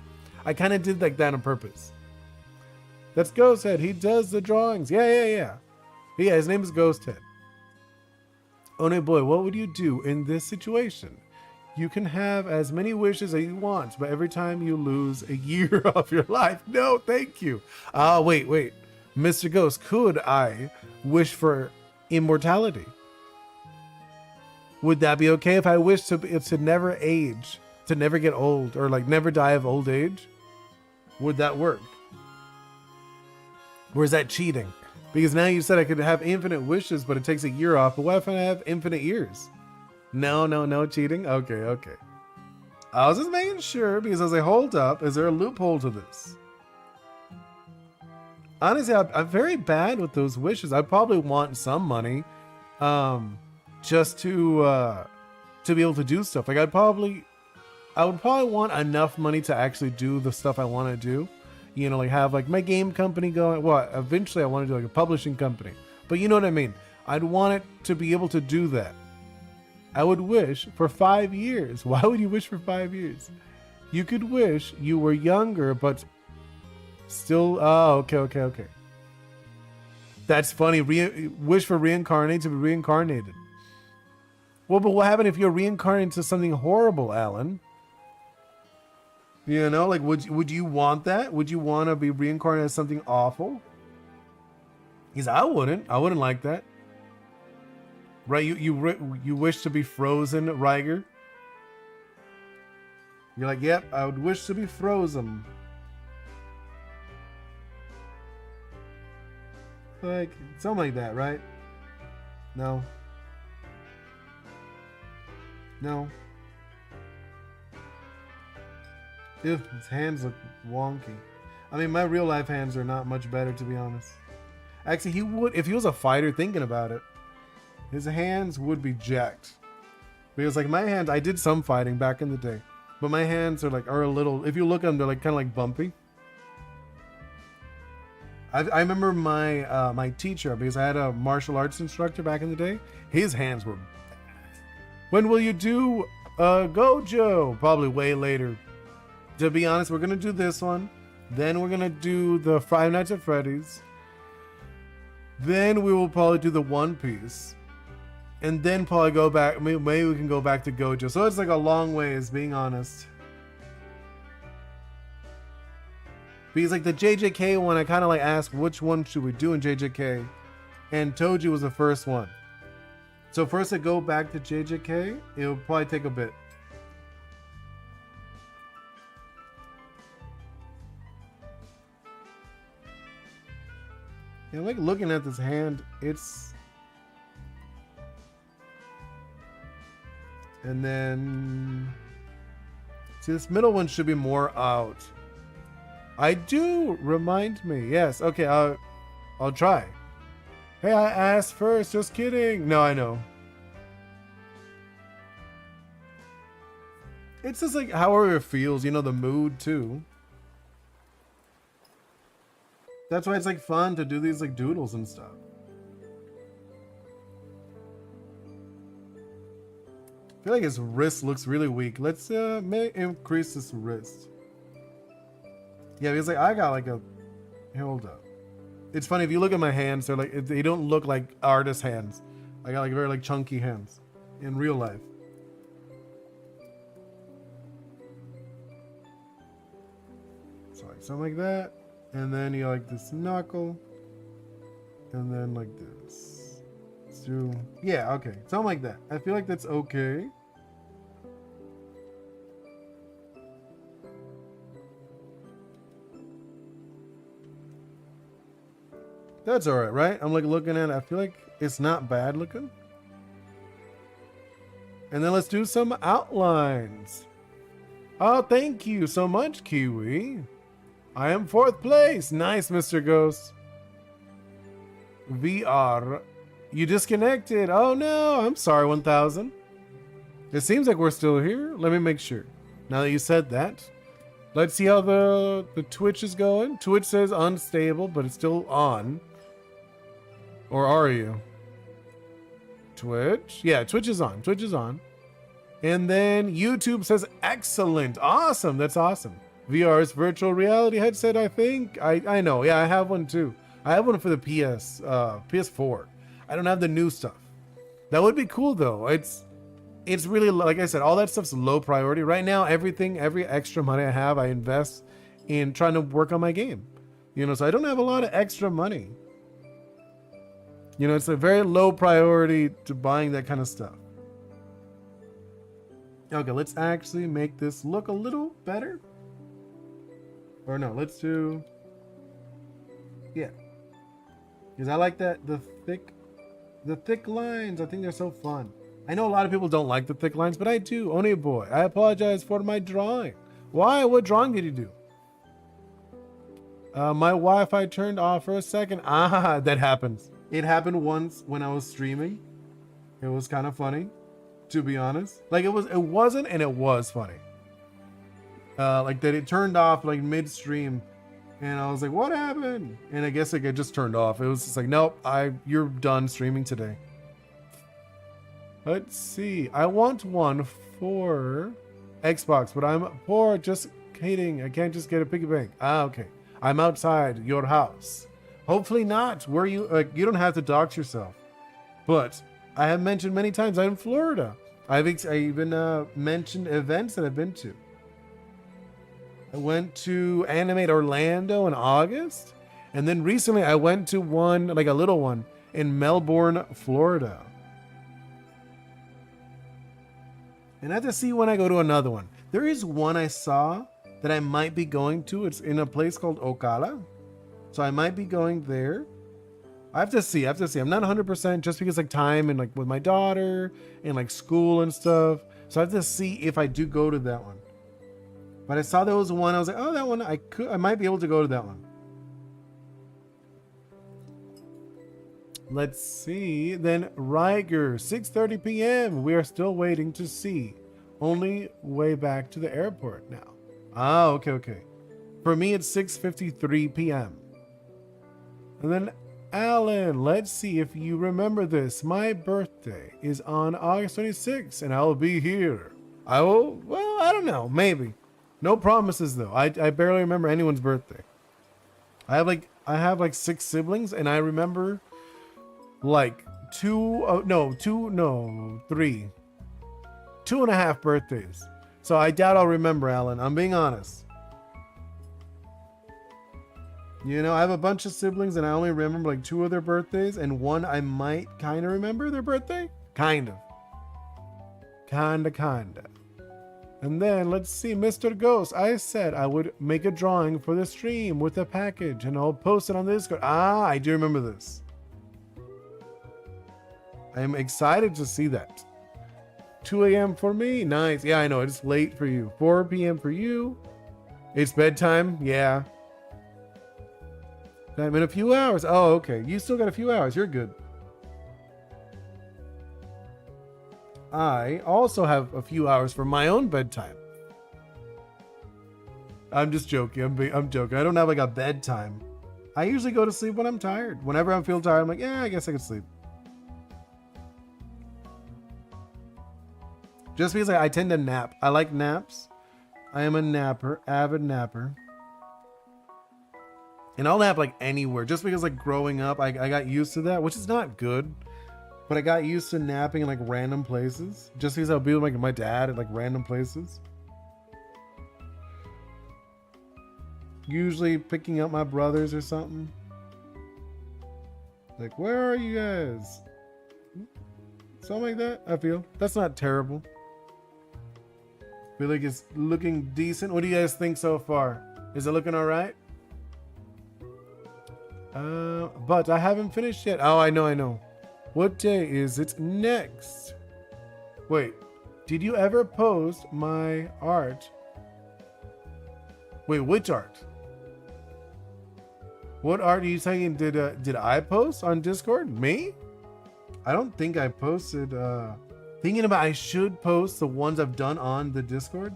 I kind of did like that on purpose. That's Ghost Head. He does the drawings. Yeah, his name is Ghost Head. Oni Boi, what would you do in this situation? You can have as many wishes as you want, but every time you lose a year of your life. No, thank you. Wait. Mr. Ghost, could I wish for immortality? Would that be okay if I wish to never age, to never get old, or like never die of old age? Would that work? Or is that cheating? Because now you said I could have infinite wishes, but it takes a year off. But what if I have infinite years? No cheating? Okay. I was just making sure because I was like, hold up, is there a loophole to this? Honestly, I'm very bad with those wishes. I probably want some money just to be able to do stuff. Like I would probably want enough money to actually do the stuff I want to do. You know, like have like my game company going. Well, eventually I want to do like a publishing company. But you know what I mean? I'd want it to be able to do that. I would wish for 5 years. Why would you wish for 5 years? You could wish you were younger, but still. Oh, okay. That's funny. Wish for reincarnate to be reincarnated. Well, but what happened if you're reincarnated into something horrible, Alan? You know, like, would you want that? Would you want to be reincarnated as something awful? Because I wouldn't like that. Right? You wish to be frozen, Riger? You're like, yep, I would wish to be frozen. Like, something like that, right? No. No. Ew, his hands look wonky. I mean, my real life hands are not much better, to be honest. Actually, he would, if he was a fighter thinking about it, his hands would be jacked. Because like my hands, I did some fighting back in the day, but my hands are a little, if you look at them, they're like kind of like bumpy. I remember my teacher, because I had a martial arts instructor back in the day, his hands were bad. When will you do Gojo? Probably way later. To be honest, we're gonna do this one. Then we're gonna do the Five Nights at Freddy's. Then we will probably do the One Piece. And then probably go back, maybe we can go back to Gojo. So it's like a long ways, being honest. Because like the JJK one, I kind of like asked which one should we do in JJK. And Toji was the first one. So first to go back to JJK, it'll probably take a bit. Yeah, like looking at this hand, it's... And then... See, this middle one should be more out. I do, remind me. Yes, okay, I'll try. Hey, I asked first, just kidding. No, I know. It's just like however it feels, you know, the mood too. That's why it's like fun to do these like doodles and stuff. I feel like his wrist looks really weak. Let's increase this wrist. Yeah, because like I got like a... Hold up. It's funny, if you look at my hands, they're like, they don't look like artist hands. I got like very like chunky hands in real life. So like something like that. And then you like this knuckle. And then like this. Let's do... Yeah, okay. Something like that. I feel like that's okay. That's alright, right? I'm like looking at it. I feel like it's not bad looking. And then let's do some outlines. Oh, thank you so much, Kiwi. I am 4th place. Nice, Mr. Ghost. VR. You disconnected. Oh no, I'm sorry, 1000. It seems like we're still here. Let me make sure. Now that you said that. Let's see how the Twitch is going. Twitch says unstable, but it's still on. Or are you? Twitch? Yeah, Twitch is on. Twitch is on. And then YouTube says excellent. Awesome. That's awesome. VR's virtual reality headset, I think. I know. Yeah, I have one too. I have one for the PS4. I don't have the new stuff. That would be cool though. It's really, like I said, all that stuff's low priority. Right now, every extra money I have, I invest in trying to work on my game. You know, so I don't have a lot of extra money. You know, it's a very low priority to buying that kind of stuff. Okay, let's actually make this look a little better. Or no, let's do... Yeah. Because I like that, the thick lines. I think they're so fun. I know a lot of people don't like the thick lines, but I do. Oni Boi, I apologize for my drawing. Why? What drawing did you do? My Wi-Fi turned off for a second. Ah, that happens. It happened once when I was streaming. It was kind of funny, to be honest. Like it wasn't, and it was funny. Like that it turned off like mid-stream, and I was like, what happened? And I guess like it just turned off. It was just like, nope, you're done streaming today. Let's see. I want one for Xbox, but I'm poor. Just kidding. I can't just get a piggy bank. Ah, okay. I'm outside your house. Hopefully not. Where you you don't have to dox yourself. But I have mentioned many times I'm in Florida. I even mentioned events that I've been to. I went to Animate Orlando in August, and then recently I went to one, like a little one, in Melbourne, Florida. And I have to see when I go to another one. There is one I saw that I might be going to. It's in a place called Ocala. So I might be going there. I have to see. I'm not 100% just because like time and like with my daughter and like school and stuff. So I have to see if I do go to that one. But I saw there was one. I was like, oh, that one I might be able to go to that one. Let's see. Then Riker, 6:30 p.m. We are still waiting to see. Only way back to the airport now. Ah, okay. For me, it's 6:53 p.m. And then Alan, let's see if you remember this. My birthday is on August 26th, and I'll be here. I don't know, maybe. No promises though. I barely remember anyone's birthday. I have like 6 siblings, and I remember like 3, 2.5 birthdays. So I doubt I'll remember, Alan. I'm being honest. You know, I have a bunch of siblings and I only remember like 2 of their birthdays, and one I might kind of remember their birthday. Kinda. And then let's see, Mr. Ghost. I said I would make a drawing for the stream with a package and I'll post it on the Discord. Ah, I do remember this. I am excited to see that. 2 a.m. for me. Nice. Yeah, I know. It's late for you. 4 p.m. for you. It's bedtime. Yeah. I'm in a few hours. Oh, okay. You still got a few hours. You're good. I also have a few hours for my own bedtime. I'm just joking. I'm joking. I don't have like a bedtime. I usually go to sleep when I'm tired. Whenever I feel tired, I'm like, yeah, I guess I could sleep. Just because I tend to nap. I like naps. I am a napper, avid napper. And I'll nap like anywhere. Just because like growing up, I got used to that, which is not good. But I got used to napping in like random places. Just because I'll be with like my dad at like random places. Usually picking up my brothers or something. Like, where are you guys? Something like that, I feel. That's not terrible. Feel like it's looking decent. What do you guys think so far? Is it looking all right? But I haven't finished yet. Oh, I know. What day is it next? Wait, did you ever post my art? Wait, which art? What art are you saying? Did I post on Discord? Me? I don't think I posted. Thinking about I should post the ones I've done on the Discord.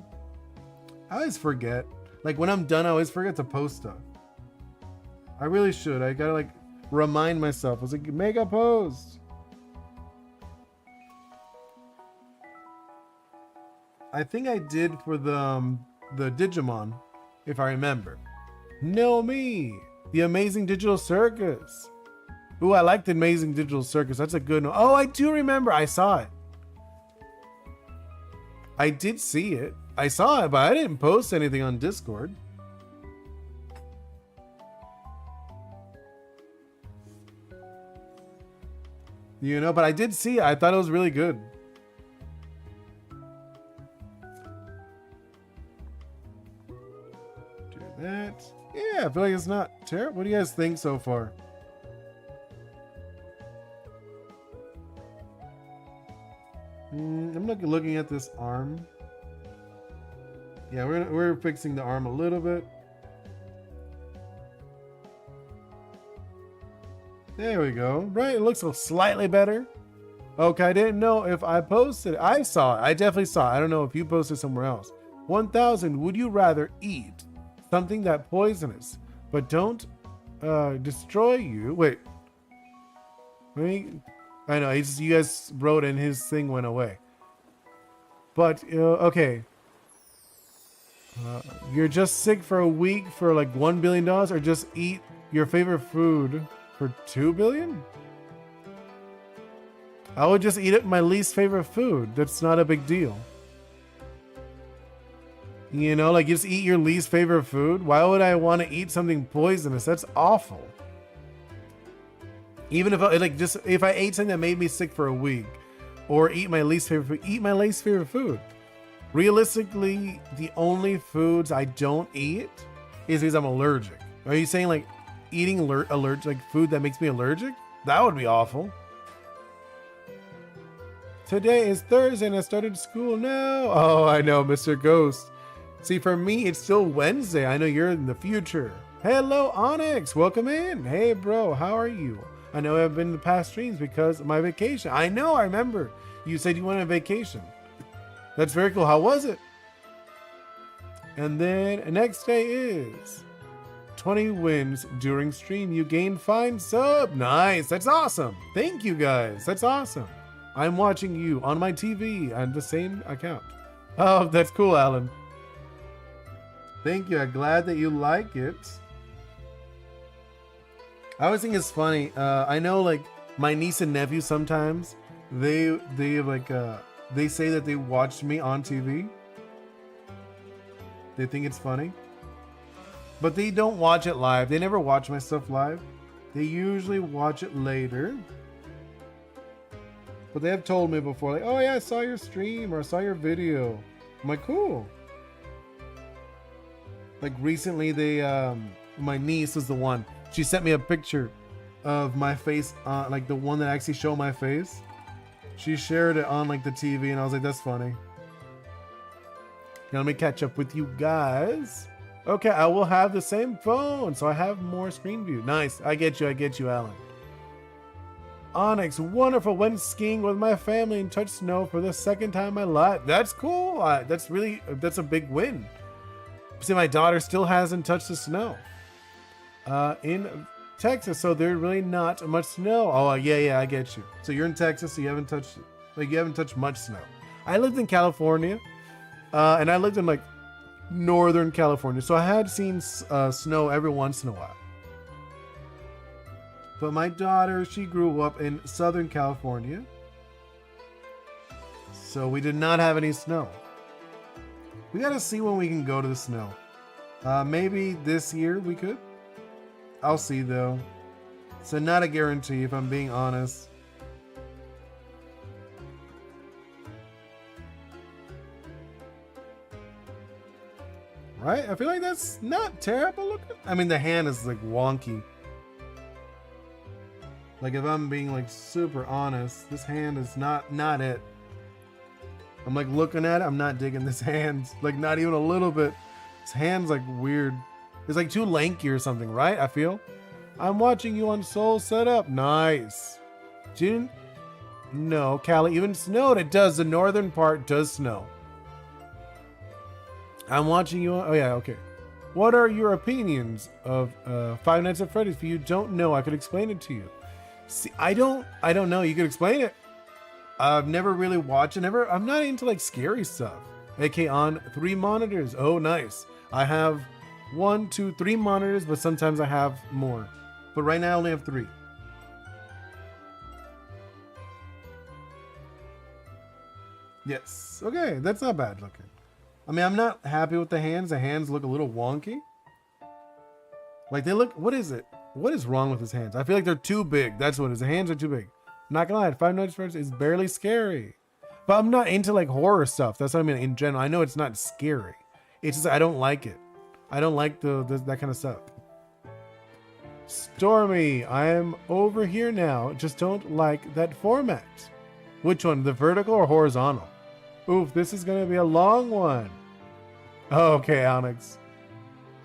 I always forget. Like when I'm done, I always forget to post stuff. I really should. I gotta like remind myself. I was like, make a post. I think I did for the Digimon, if I remember. No me, the Amazing Digital Circus. Ooh, I like the Amazing Digital Circus. That's a good one. Oh, I do remember. I saw it. I did see it. I saw it, but I didn't post anything on Discord. You know, but I did see it. I thought it was really good. Do that. Yeah, I feel like it's not terrible. What do you guys think so far? I'm looking at this arm. Yeah, we're fixing the arm a little bit. There we go. Right, it looks slightly better. Okay, I didn't know if I posted it. I saw it. I definitely saw it. I don't know if you posted somewhere else. 1000. Would you rather eat something that poisonous but don't destroy you? Wait. I know. You guys wrote and his thing went away. But okay. You're just sick for a week for like $1 billion, or just eat Your favorite food for 2 billion? I would just eat it my least favorite food. That's not a big deal. You know, like just eat your least favorite food. Why would I want to eat something poisonous? That's awful. Even if I like just if I ate something that made me sick for a week, or eat my least favorite food, eat my least favorite food. Realistically, the only foods I don't eat is because I'm allergic. Are you saying like eating allergic like food that makes me allergic? That would be awful. Today is Thursday and I started school now. Oh, I know, Mr. Ghost. See, for me, it's still Wednesday. I know you're in the future. Hello, Onyx. Welcome in. Hey, bro. How are you? I know I've been in the past streams because of my vacation. I know. I remember. You said you went on vacation. That's very cool. How was it? And then next day is 20 wins during stream. You gained 5 sub. Nice. That's awesome. Thank you, guys. That's awesome. I'm watching you on my TV on the same account. Oh, that's cool, Alan. Thank you. I'm glad that you like it. I always think it's funny. I know, like my niece and nephew sometimes they say that they watched me on TV. They think it's funny, but they don't watch it live. They never watch my stuff live. They usually watch it later. But they have told me before, like, "Oh yeah, I saw your stream or I saw your video." I'm like, "Cool." Like recently they my niece was the one, she sent me a picture of my face, like the one that actually showed my face. She shared it on like the TV and I was like, that's funny. Now let me catch up with you guys. Okay, I will have the same phone, so I have more screen view. Nice. I get you, Alan. Onyx, wonderful. Went skiing with my family and touched snow for the second time in my life. That's cool. That's a big win. See, my daughter still hasn't touched the snow in Texas, so there's really not much snow. Oh yeah, I get you. So you're in Texas, so you haven't touched much snow. I lived in California, and I lived in like Northern California, so I had seen snow every once in a while. But my daughter, she grew up in Southern California, so we did not have any snow. We gotta see when we can go to the snow. Maybe this year we could. I'll see though. So not a guarantee if I'm being honest. Right? I feel like that's not terrible looking. I mean, the hand is like wonky. Like if I'm being like super honest, this hand is not it. I'm like looking at it, I'm not digging this hand. Like not even a little bit. This hand's like weird. It's like too lanky or something, right? I feel. I'm watching you on Soul Setup. Nice. June? No, Cali even snowed. It does. The northern part does snow. I'm watching you on, oh yeah, okay. What are your opinions of Five Nights at Freddy's? If you don't know, I could explain it to you. See, I don't know. You could explain it. I've never really watched it. I'm not into like scary stuff. AK on 3 monitors. Oh, nice. I have 1, 2, 3 monitors, but sometimes I have more. But right now I only have 3. Yes. Okay, that's not bad looking. I mean, I'm not happy with the hands. The hands look a little wonky. Like they look, what is it? What is wrong with his hands? I feel like they're too big. That's what it is. The hands are too big. Not gonna lie, Five Nights at Freddy's is barely scary. But I'm not into like horror stuff. That's what I mean in general. I know it's not scary. It's just I don't like it. I don't like that kind of stuff. Stormy, I am over here now. Just don't like that format. Which one? The vertical or horizontal? Oof, this is gonna be a long one. Oh, okay, Onyx.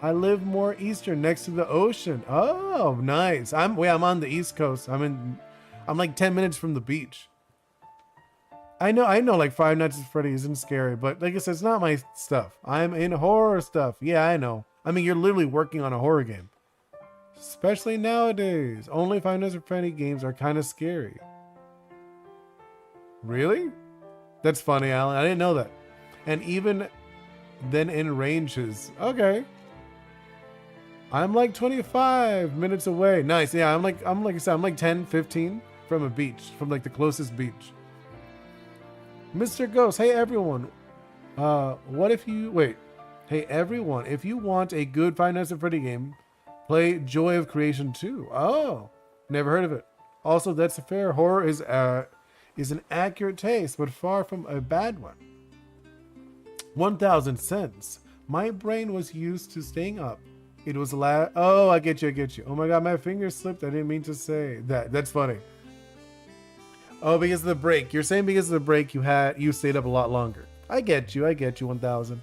I live more eastern next to the ocean. Oh, nice. I'm on the East Coast. I'm like 10 minutes from the beach. I know like Five Nights at Freddy's isn't scary, but like I said, it's not my stuff. I'm in horror stuff. Yeah, I know. I mean, you're literally working on a horror game. Especially nowadays. Only Five Nights at Freddy's games are kind of scary. Really? That's funny, Alan. I didn't know that. And even then in ranges. Okay. I'm like 25 minutes away. Nice. Yeah, I'm like I said, I'm like 10, 15 from a beach, from like the closest beach. Mr. Ghost, hey everyone. What if you wait? Hey everyone, if you want a good Five Nights at Freddy game, play Joy of Creation 2. Oh, never heard of it. Also, that's fair. Horror is an accurate taste, but far from a bad one. 1,000 cents. My brain was used to staying up. It was oh, I get you. Oh my god, my finger slipped. I didn't mean to say that. That's funny. Oh, because of the break. You're saying because of the break you stayed up a lot longer. I get you, 1,000.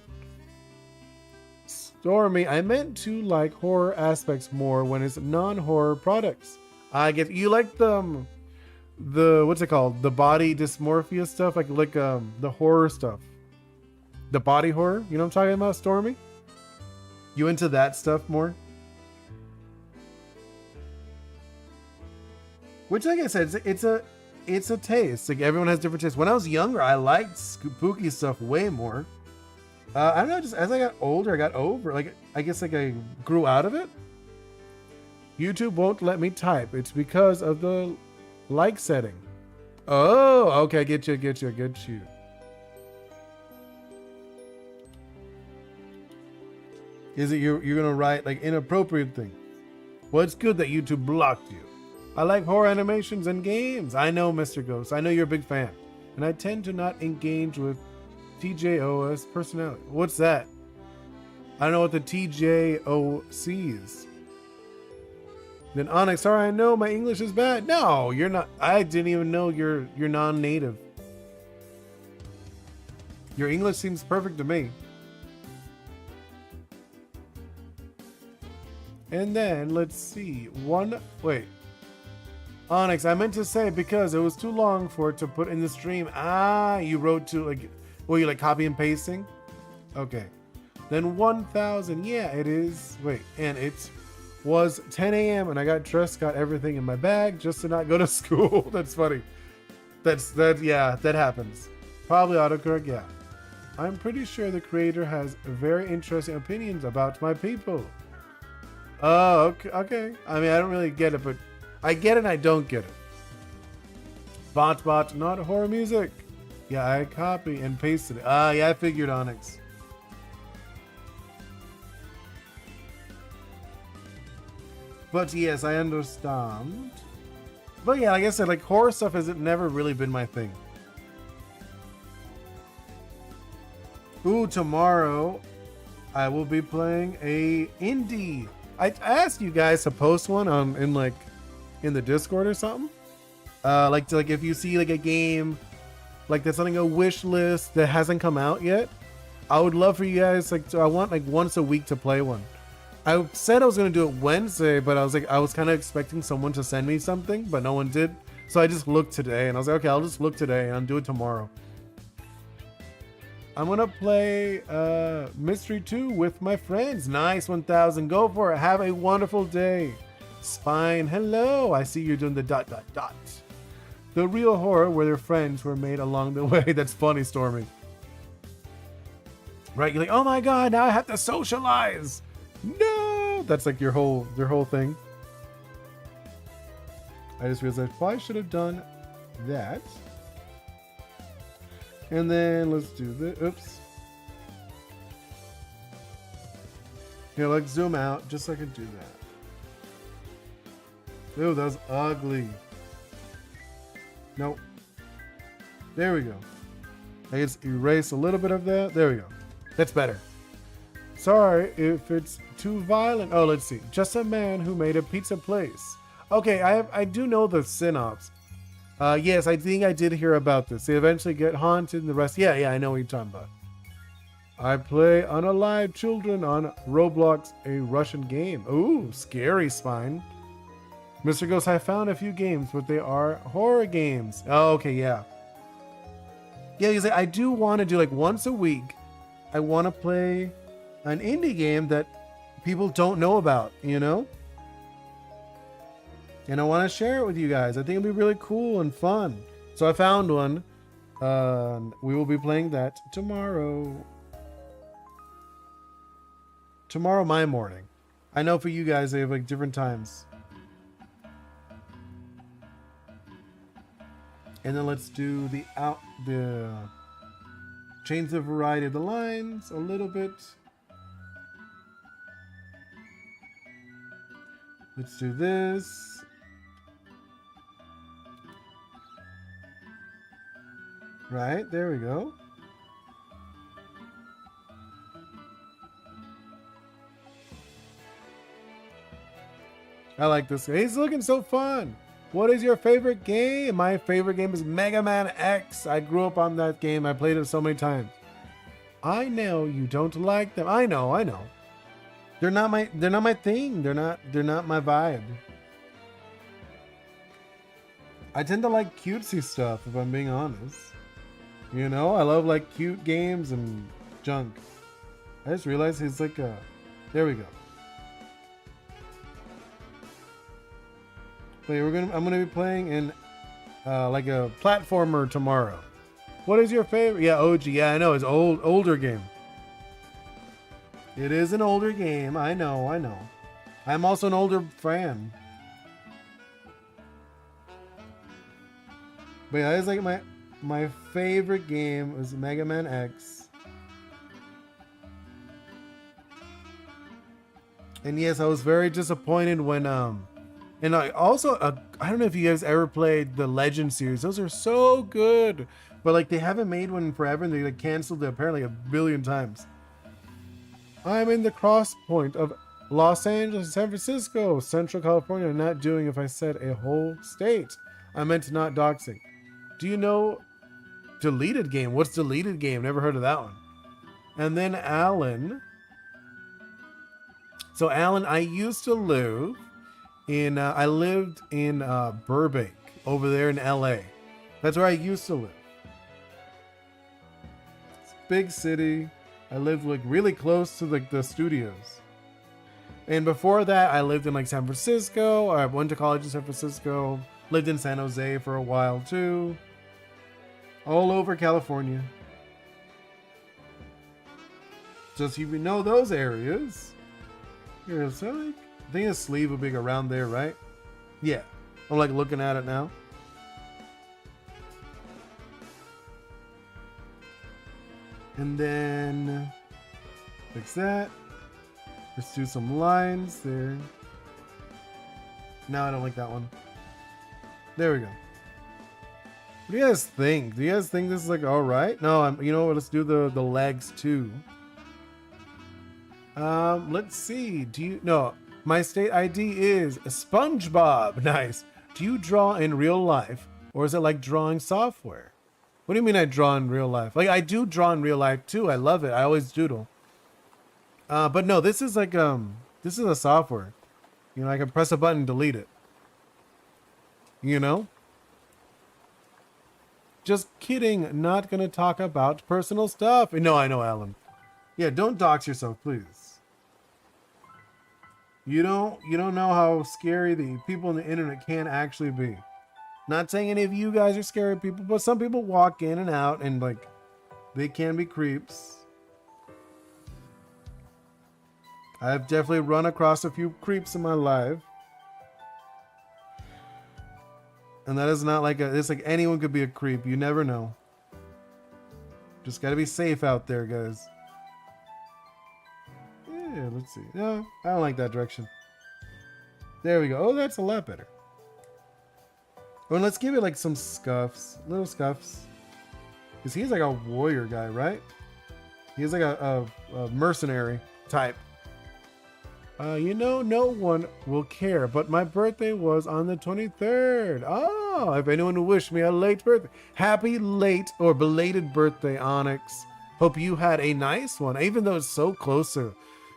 Stormy, I meant to like horror aspects more when it's non-horror products. I get you like the what's it called? The body dysmorphia stuff, like the horror stuff. The body horror, you know what I'm talking about, Stormy? You into that stuff more? Which, like I said, it's a taste. Like everyone has different tastes. When I was younger, I liked spooky stuff way more. I don't know, just as I got older, I got over. Like I guess like I grew out of it. YouTube won't let me type. It's because of the like setting. Oh, okay, I get you. Is it you're gonna write like inappropriate things? Well, it's good that YouTube blocked you. I like horror animations and games. I know, Mr. Ghost. I know you're a big fan. And I tend to not engage with TJOS personality. What's that? I don't know what the TJOC is. Then Onyx, sorry, I know my English is bad. No, you're not. I didn't even know you're non-native. Your English seems perfect to me. And then let's see. Wait. Onyx, I meant to say because it was too long for it to put in the stream. You wrote to like, you like copy and pasting? Okay. Then 1,000. Yeah, it is. Wait, and it was 10 a.m. and I got everything in my bag just to not go to school. That's funny. Yeah, that happens. Probably autocorrect, yeah. I'm pretty sure the creator has very interesting opinions about my people. Oh, okay. I mean, I don't really get it, but I get it and I don't get it. Bot, not horror music. Yeah, I copy and pasted it. Yeah, I figured, Onyx. But yes, I understand. But yeah, like I said, like horror stuff has never really been my thing. Ooh, tomorrow I will be playing a indie. I asked you guys to post one in the Discord or something. Like if you see like a game like that's on a wish list that hasn't come out yet, I would love for you guys I want like once a week to play one. I said I was gonna do it Wednesday, but I was kind of expecting someone to send me something, but no one did. So I just looked today and I was like, okay, I'll just look today and I'll do it tomorrow. I'm gonna play Mystery 2 with my friends. Nice, 1,000. Go for it. Have a wonderful day. Spine, hello. I see you're doing the ... The real horror where their friends were made along the way. That's funny, Stormy. Right? You're like, oh my god, now I have to socialize. No, that's like their whole thing. I just realized I probably should have done that. And then let's do this. Oops. Here, let's zoom out just so I can do that. Ooh, that was ugly. Nope. There we go. I just erase a little bit of that. There we go. That's better. Sorry if it's too violent. Oh, let's see. Just a man who made a pizza place. Okay, I do know the synopsis. Yes, I think I did hear about this. They eventually get haunted and the rest. Yeah, I know what you're talking about. I play unalive children on Roblox, a Russian game. Ooh, scary, Spine. Mr. Ghost, I found a few games, but they are horror games. Oh, okay, yeah. Yeah, because I do want to do like once a week. I want to play an indie game that people don't know about, you know? And I want to share it with you guys. I think it'll be really cool and fun. So I found one. We will be playing that tomorrow. Tomorrow, my morning. I know for you guys, they have like different times. And then let's do the change the variety of the lines a little bit. Let's do this. Right, there we go. I like this. He's looking so fun. What is your favorite game? My favorite game is Mega Man X. I grew up on that game. I played it so many times. I know you don't like them. I know. They're not my thing. They're not my vibe. I tend to like cutesy stuff, if I'm being honest. You know, I love like cute games and junk. I just realized he's like a... There we go. But I'm gonna be playing in like a platformer tomorrow. What is your favorite? Yeah, OG. Yeah, I know. It's older game. It is an older game. I know. I'm also an older fan. But yeah, it's like my favorite game was Mega Man X. And yes, I was very disappointed when and I also I don't know if you guys ever played the Legend series. Those are so good, but like they haven't made one in forever, and they like canceled it apparently a billion times. I'm in the cross point of Los Angeles, San Francisco, Central California. Not doing if I said a whole state. I meant not doxing. Do you know Deleted Game? What's Deleted Game? Never heard of that one. And then Alan. So Alan, I used to live in I lived in Burbank over there in LA. That's where I used to live. It's a big city. I lived like really close to like the studios. And before that, I lived in like San Francisco. I went to college in San Francisco. Lived in San Jose for a while too. All over California. Just so you know those areas. Here, so like, I think the sleeve would be around there, right? Yeah. I'm like looking at it now. And then fix that. Let's do some lines there. No, I don't like that one. There we go. What do you guys think? Do you guys think this is like all right? No, you know what? Let's do the legs too. Let's see. No, my state ID is SpongeBob. Nice. Do you draw in real life, or is it like drawing software? What do you mean I draw in real life? Like I do draw in real life too. I love it. I always doodle. But no, this is like this is a software. You know, I can press a button and delete it. You know? Just kidding. Not gonna talk about personal stuff. No, I know, Alan. Yeah, don't dox yourself, please. You don't know how scary the people on the internet can actually be. Not saying any of you guys are scary people, but some people walk in and out and like they can be creeps. I've definitely run across a few creeps in my life. And that is not like it's like anyone could be a creep. You never know. Just gotta be safe out there, guys. Yeah, let's see. No, I don't like that direction. There we go. Oh, that's a lot better. Well, let's give it like some scuffs. Little scuffs. Because he's like a warrior guy, right? He's like a mercenary type. You know, no one will care, but my birthday was on the 23rd. Oh, if anyone will wish me a late birthday. Happy late or belated birthday, Onyx. Hope you had a nice one. Even though it's so close to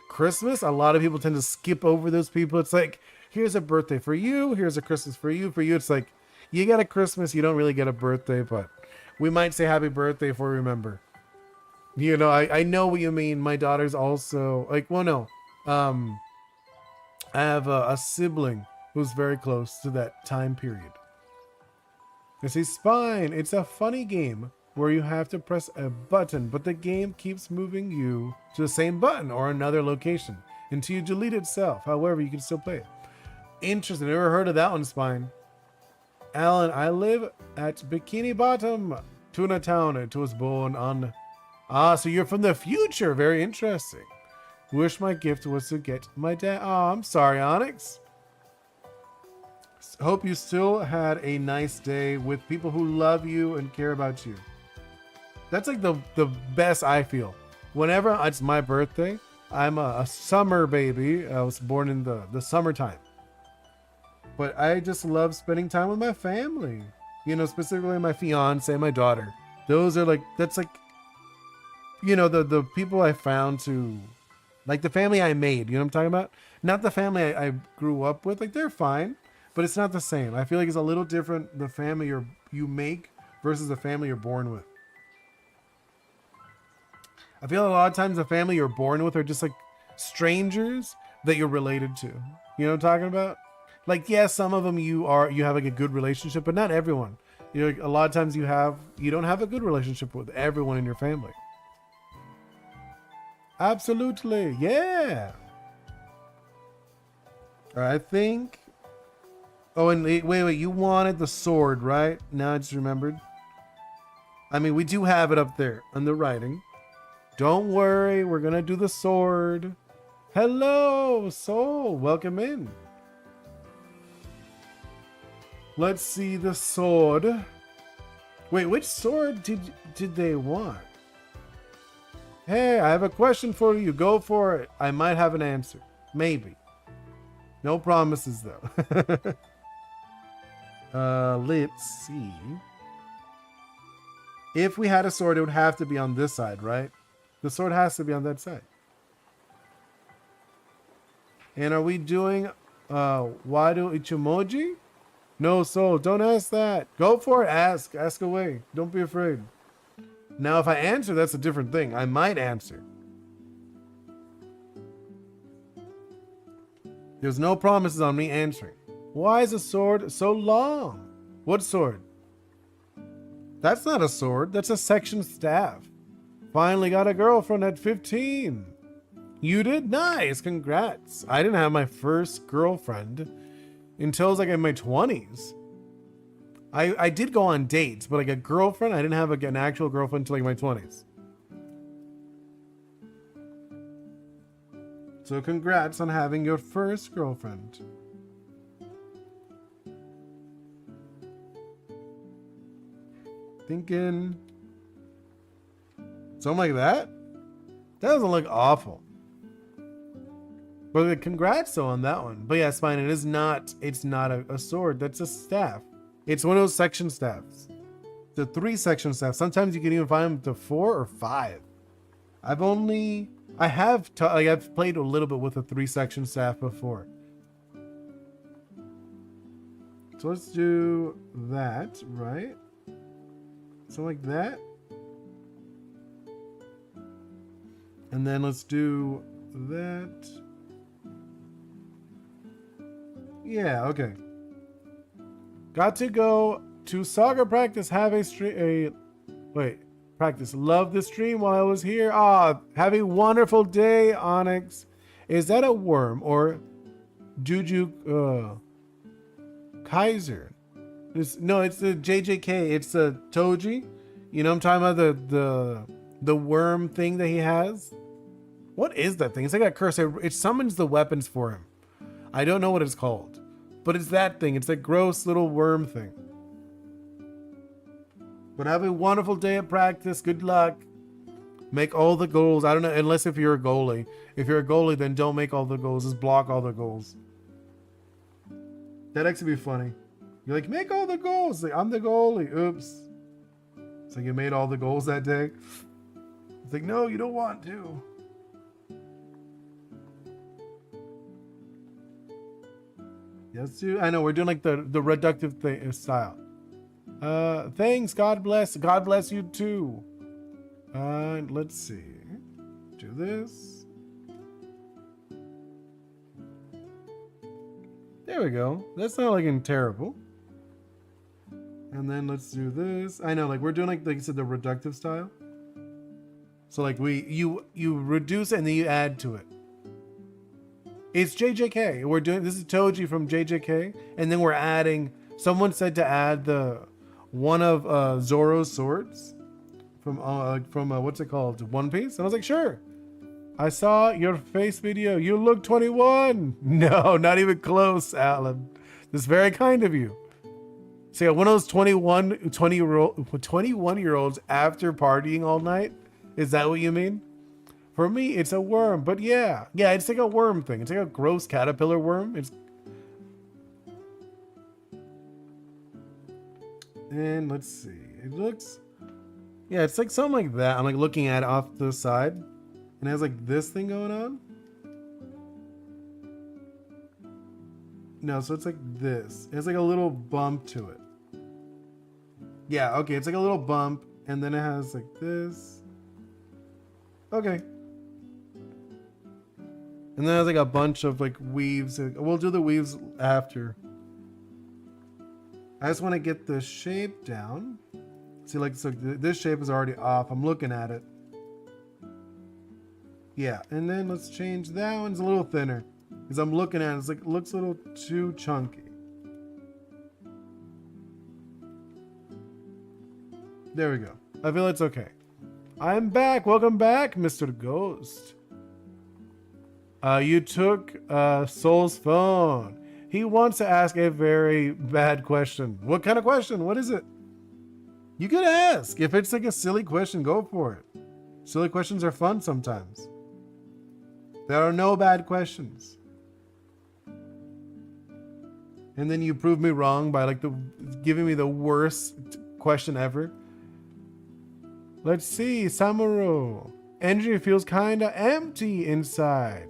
Christmas, a lot of people tend to skip over those people. It's like, here's a birthday for you. Here's a Christmas for you. For you, it's like, you get a Christmas, you don't really get a birthday, but we might say happy birthday if we remember. You know, I know what you mean. My daughter's also, like, well, no. I have a sibling who's very close to that time period. This is fine. It's a funny game where you have to press a button, but the game keeps moving you to the same button or another location until you delete itself. However, you can still play it. Interesting. Never heard of that one, Spine. Alan, I live at Bikini Bottom, Tuna Town. It was born on... Ah, so you're from the future. Very interesting. Wish my gift was to get my dad. Oh, I'm sorry, Onyx. Hope you still had a nice day with people who love you and care about you. That's like the best I feel. Whenever it's my birthday, I'm a summer baby. I was born in the summertime. But I just love spending time with my family. You know, specifically my fiance, my daughter. Those are like, that's like, you know, the people I found to, like the family I made. You know what I'm talking about? Not the family I grew up with. Like, they're fine, but it's not the same. I feel like it's a little different, the family you make versus the family you're born with. I feel a lot of times the family you're born with are just like strangers that you're related to. You know what I'm talking about? Like, yeah, some of them you have like a good relationship, but not everyone. You know, a lot of times you don't have a good relationship with everyone in your family. Absolutely, yeah. All right, I think. Oh, and wait, you wanted the sword, right? Now I just remembered. I mean, we do have it up there on the writing. Don't worry, we're gonna do the sword. Hello, Soul, welcome in. Let's see the sword. Wait, which sword did they want? Hey, I have a question for you. Go for it. I might have an answer. Maybe. No promises though. Let's see. If we had a sword, it would have to be on this side, right? The sword has to be on that side. And are we doing Wado Ichimoji? No, Soul, don't ask that. Go for it. Ask away. Don't be afraid. Now, if I answer, that's a different thing. I might answer. There's no promises on me answering. Why is a sword so long? What sword? That's not a sword. That's a section staff. Finally got a girlfriend at 15. You did? Nice. Congrats. I didn't have my first girlfriend until I was like in my 20s. I did go on dates, but like a girlfriend, I didn't have an actual girlfriend until like my 20s. So congrats on having your first girlfriend. Thinking something like that? That doesn't look awful. But congrats though on that one. But yeah, it's fine. It's not a sword. That's a staff. It's one of those section staffs. The 3 section staffs. Sometimes you can even find them to 4 or 5. I've played a little bit with a 3 section staff before. So let's do that, right? So like that. And then let's do that. Yeah, okay. Got to go to soccer practice. Practice. Love the stream while I was here. Have a wonderful day, Onyx. Is that a worm or Juju Kaiser? No, it's the JJK. It's the Toji. You know what I'm talking about, the worm thing that he has? What is that thing? It's like a curse. It summons the weapons for him. I don't know what it's called. But it's that thing. It's that gross little worm thing. But have a wonderful day at practice. Good luck. Make all the goals. I don't know, unless if you're a goalie. If you're a goalie, then don't make all the goals. Just block all the goals. That'd actually be funny. You're like, make all the goals. Like, I'm the goalie. Oops. It's like you made all the goals that day. It's like, no, you don't want to. Yes, dude. I know we're doing like the reductive thing style. Thanks. God bless. God bless you too. Let's see. Do this. There we go. That's not looking terrible. And then let's do this. I know, like we're doing like you said, the reductive style. So like you reduce it and then you add to it. It's JJK. We're doing, this is Toji from JJK, and then we're adding, someone said to add the one of Zoro's swords from what's it called, One Piece, and I was like, sure. I saw your face video. You look 21. No, not even close, Alan. That's very kind of you. So yeah, one of those 21-year-olds after partying all night. Is that what you mean? For me, it's a worm, but yeah, it's like a worm thing. It's like a gross caterpillar worm. And let's see, it looks, yeah, it's like something like that. I'm like looking at it off to the side, and it has like this thing going on. No, so it's like this. It has like a little bump to it. Yeah, okay, it's like a little bump, and then it has like this. Okay. And then there's like a bunch of like weaves. We'll do the weaves after. I just want to get the shape down. See, like, so this shape is already off. I'm looking at it. Yeah, and then let's change that one's a little thinner. Because I'm looking at it, it's like, it looks a little too chunky. There we go. I feel it's okay. I'm back. Welcome back, Mr. Ghost. You took Soul's phone. He wants to ask a very bad question. What kind of question? What is it? You could ask. If it's like a silly question, go for it. Silly questions are fun sometimes. There are no bad questions. And then you prove me wrong by like giving me the worst question ever. Let's see, Samaru. Energy feels kinda empty inside.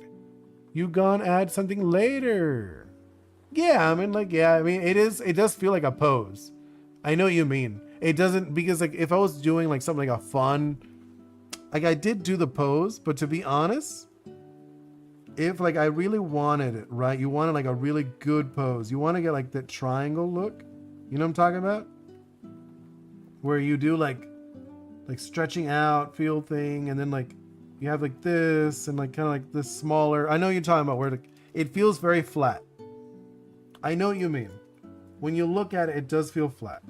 You gonna add something later. Yeah, I mean, it does feel like a pose. I know what you mean. It doesn't, because like if I was doing like something like a fun, like I did do the pose, but to be honest, if like I really wanted it, right? You wanted like a really good pose. You want to get like that triangle look. You know what I'm talking about? Where you do like stretching out, feel thing, and then like you have like this and like kind of like this smaller. I know you're talking about where it feels very flat. I know what you mean. When you look at it, it does feel flat.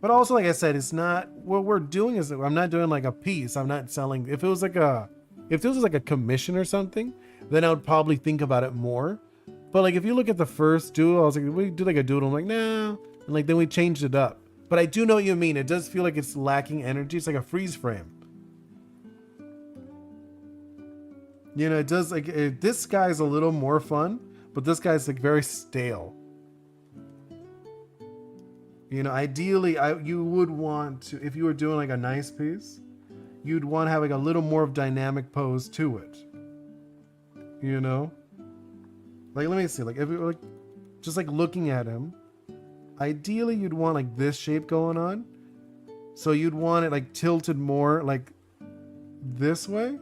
But also, like I said, it's not, what we're doing is, I'm not doing like a piece. I'm not selling. If this was like a commission or something, then I would probably think about it more. But like if you look at the first doodle, I was like, we do like a doodle. I'm like, nah. And like then we changed it up. But I do know what you mean. It does feel like it's lacking energy. It's like a freeze frame. You know, it does like, this guy's a little more fun, but this guy's like very stale. You know, ideally, you would want to, if you were doing like a nice piece, you'd want to have like a little more of dynamic pose to it. You know? Like, let me see, like if you were like, just like looking at him, ideally you'd want like this shape going on. So you'd want it like tilted more like this way.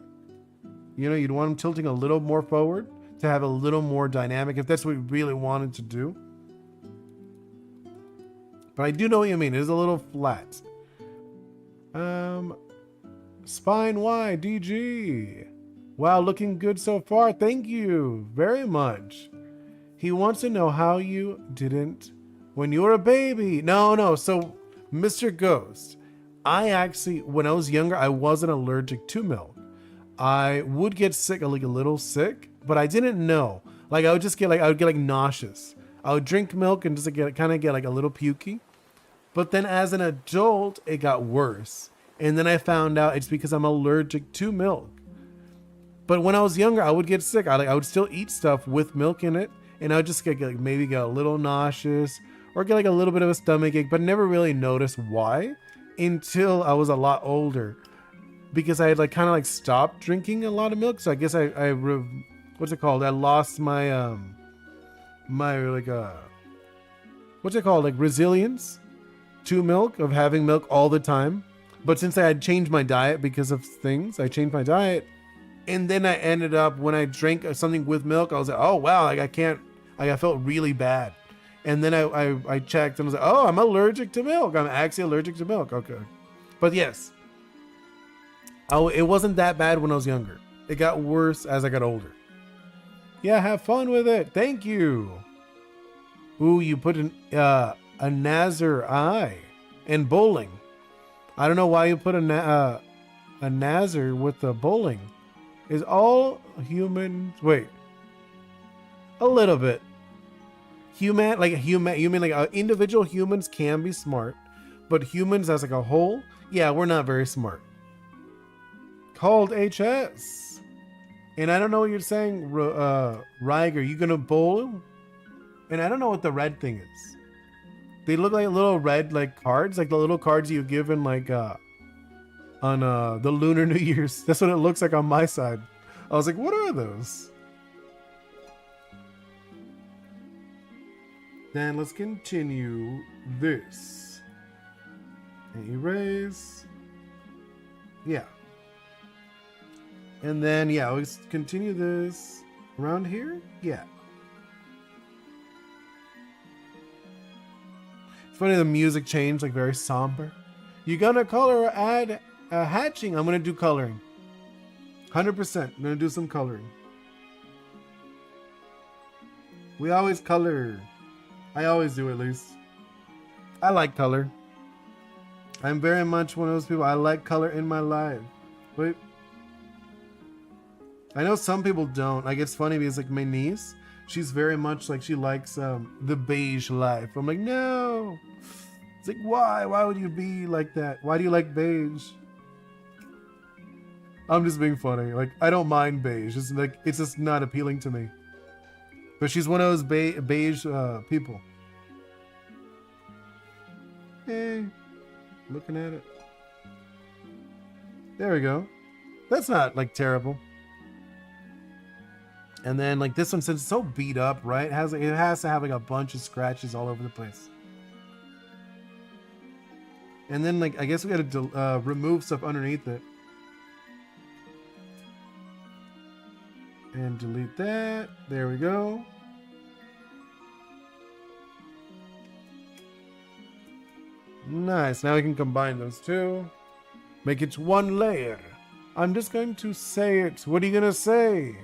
You know, you'd want him tilting a little more forward to have a little more dynamic if that's what you really wanted to do. But I do know what you mean. It is a little flat. Spine Y DG. Wow, looking good so far. Thank you very much. He wants to know how you didn't when you were a baby. No. So, Mr. Ghost, I actually, when I was younger, I wasn't allergic to milk. I would get sick, like a little sick, but I didn't know. Like I would just get like nauseous. I would drink milk and just like kind of get like a little pukey. But then as an adult, it got worse. And then I found out it's because I'm allergic to milk. But when I was younger, I would get sick. I would still eat stuff with milk in it. And I would just maybe get a little nauseous or get like a little bit of a stomach ache, but never really noticed why until I was a lot older. Because I had like kind of like stopped drinking a lot of milk. So I guess what's it called? I lost my, what's it called? Like resilience to milk, of having milk all the time. But since I had changed my diet because of things, I changed my diet. And then I ended up, when I drank something with milk, I was like, oh wow, like I felt really bad. And then I checked and I was like, oh, I'm allergic to milk. I'm actually allergic to milk. Okay. But yes, it wasn't that bad when I was younger. It got worse as I got older. Yeah, have fun with it. Thank you. Ooh, you put a Nazar eye in bowling. I don't know why you put a Nazar with the bowling. Is all humans? Wait, a little bit. Human, like human, you mean like individual humans can be smart, but humans as like a whole, yeah, we're not very smart. Called HS. And I don't know what you're saying, Ryger. You gonna bowl? And I don't know what the red thing is. They look like little red like cards, like the little cards you give in like on the Lunar New Year's. That's what it looks like on my side. I was like, what are those? Then let's continue this. And erase. Yeah. And then, yeah, let's continue this around here. Yeah. It's funny, the music changed, like very somber. You gonna color or add hatching? I'm gonna do coloring. 100%. I'm gonna do some coloring. We always color. I always do, at least. I like color. I'm very much one of those people. I like color in my life. Wait. I know some people don't. Like, it's funny because like my niece, she's very much like she likes the beige life. I'm like, no. It's like, why? Why would you be like that? Why do you like beige? I'm just being funny. Like, I don't mind beige. It's like, it's just not appealing to me. But she's one of those beige people. Hey, looking at it. There we go. That's not like terrible. And then like this one, since it's so beat up, right? It has to have like a bunch of scratches all over the place. And then like I guess we gotta remove stuff underneath it. And delete that. There we go. Nice. Now we can combine those two. Make it one layer. I'm just going to say it. What are you gonna say?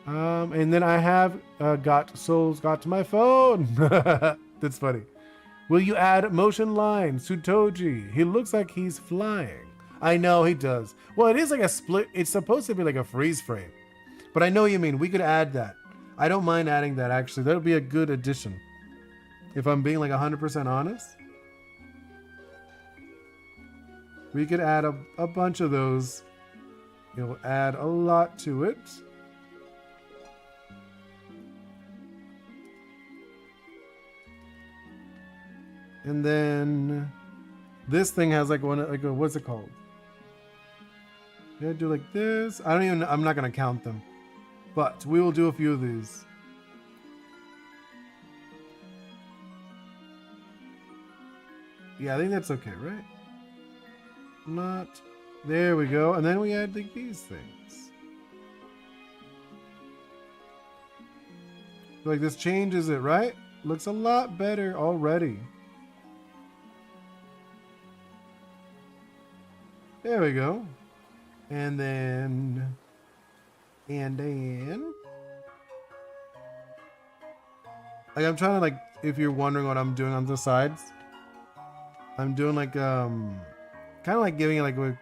And then I have got to my phone. That's funny. Will you add motion lines to Toji? He looks like he's flying. I know he does. Well, it is like a split. It's supposed to be like a freeze frame. But I know what you mean. We could add that. I don't mind adding that, actually. That would be a good addition. If I'm being like 100% honest. We could add a bunch of those. It'll add a lot to it. And then this thing has like what's it called? Yeah, do like this. I'm not gonna count them. But we will do a few of these. Yeah, I think that's okay, right? Not. There we go. And then we add like these things. Like this changes it, right? Looks a lot better already. There we go. And then like I'm trying to like, if you're wondering what I'm doing on the sides, I'm doing like kind of like giving it like what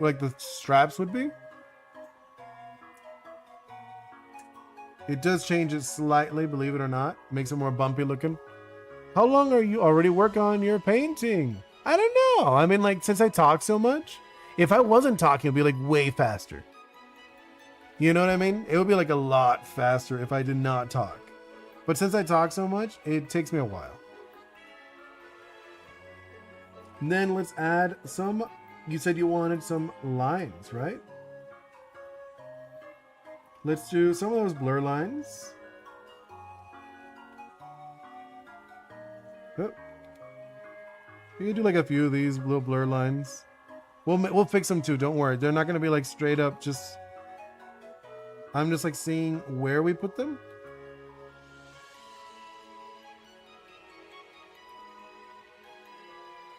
like the straps would be. It does change it slightly, believe it or not. Makes it more bumpy looking. How long are you already working on your painting? I don't know. I mean, like, since I talk so much, if I wasn't talking, it'd be like way faster. You know what I mean? It would be like a lot faster if I did not talk. But since I talk so much, it takes me a while. And then let's add some, you said you wanted some lines, right? Let's do some of those blur lines. Oh. You can do like a few of these little blur lines. We'll fix them too, don't worry. They're not gonna be like straight up just... I'm just like seeing where we put them.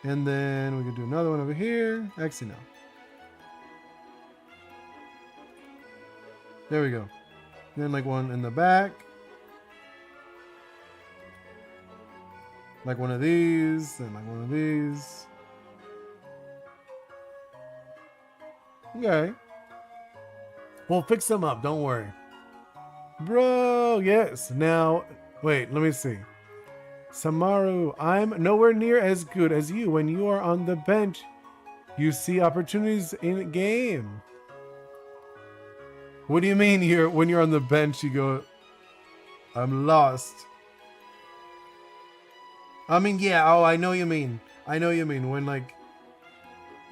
And then we can do another one over here. Actually, no. There we go. Then like one in the back. Like one of these, and like one of these. Okay. We'll fix them up, don't worry. Bro, yes. Now, wait, let me see. Samaru, I'm nowhere near as good as you. When you are on the bench, you see opportunities in game. What do you mean when you're on the bench, you go, I'm lost? I mean, yeah, oh, I know what you mean. I know what you mean. When like,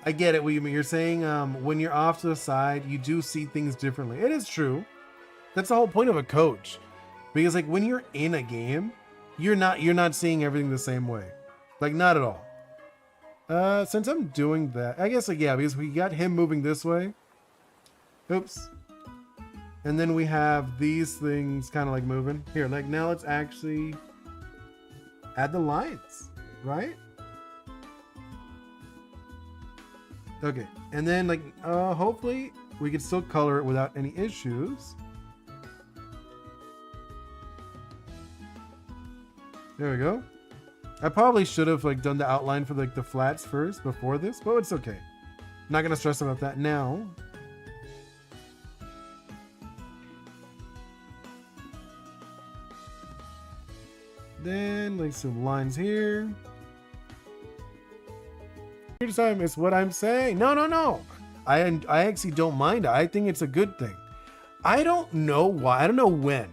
I get it what you mean. You're saying when you're off to the side, you do see things differently. It is true. That's the whole point of a coach. Because like when you're in a game, you're not seeing everything the same way. Like not at all. Since I'm doing that, I guess like yeah, because we got him moving this way. Oops. And then we have these things kind of like moving. Here, like now let's actually add the lines, right? Okay, and then like hopefully we can still color it without any issues. There we go. I probably should have like done the outline for like the flats first before this, but it's okay. Not gonna stress about that now. Then like some lines here. Time is what I'm saying. No. I actually don't mind it. I think it's a good thing. I don't know why. I don't know when,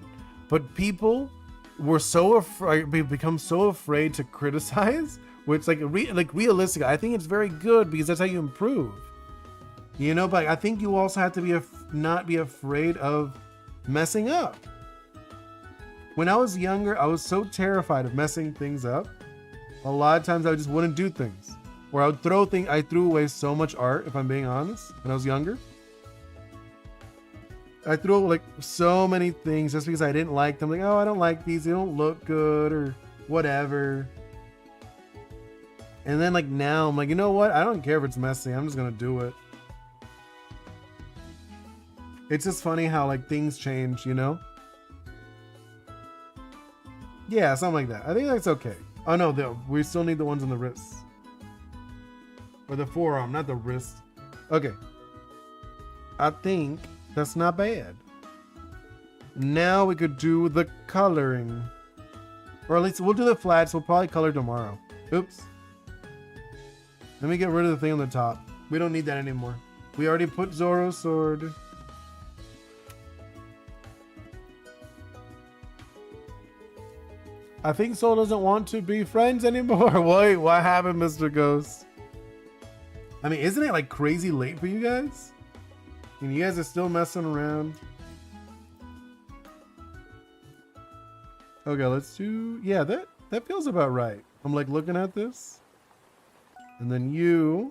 but people were so afraid, become so afraid to criticize, which like realistic. I think it's very good because that's how you improve. You know, but I think you also have to not be afraid of messing up. When I was younger, I was so terrified of messing things up. A lot of times I just wouldn't do things. Or I would throw things. I threw away so much art, if I'm being honest, when I was younger. I threw like so many things just because I didn't like them. Like, oh, I don't like these. They don't look good or whatever. And then like now I'm like, you know what? I don't care if it's messy. I'm just going to do it. It's just funny how like things change, you know? Yeah, something like that. I think that's okay. Oh no, we still need the ones on the wrists. Or the forearm, not the wrist. Okay. I think that's not bad. Now we could do the coloring. Or at least we'll do the flats. We'll probably color tomorrow. Oops. Let me get rid of the thing on the top. We don't need that anymore. We already put Zoro's sword. I think Soul doesn't want to be friends anymore. Wait, what happened, Mr. Ghost? I mean, isn't it like crazy late for you guys? And you guys are still messing around. Okay, let's do, yeah, that feels about right. I'm like looking at this. And then you.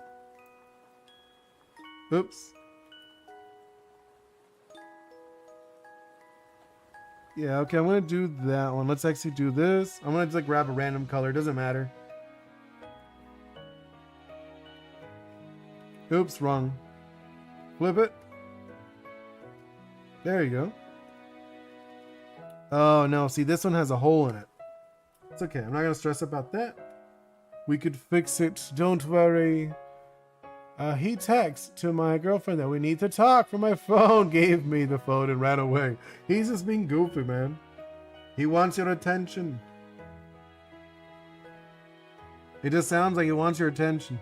Oops. Yeah, okay, I'm gonna do that one. Let's actually do this. I'm gonna just like grab a random color, doesn't matter. Oops, wrong. Flip it. There you go. Oh no, see this one has a hole in it. It's okay, I'm not gonna stress about that. We could fix it, don't worry. He texted to my girlfriend that we need to talk from my phone, gave me the phone and ran away. He's just being goofy, man. He wants your attention. It just sounds like he wants your attention.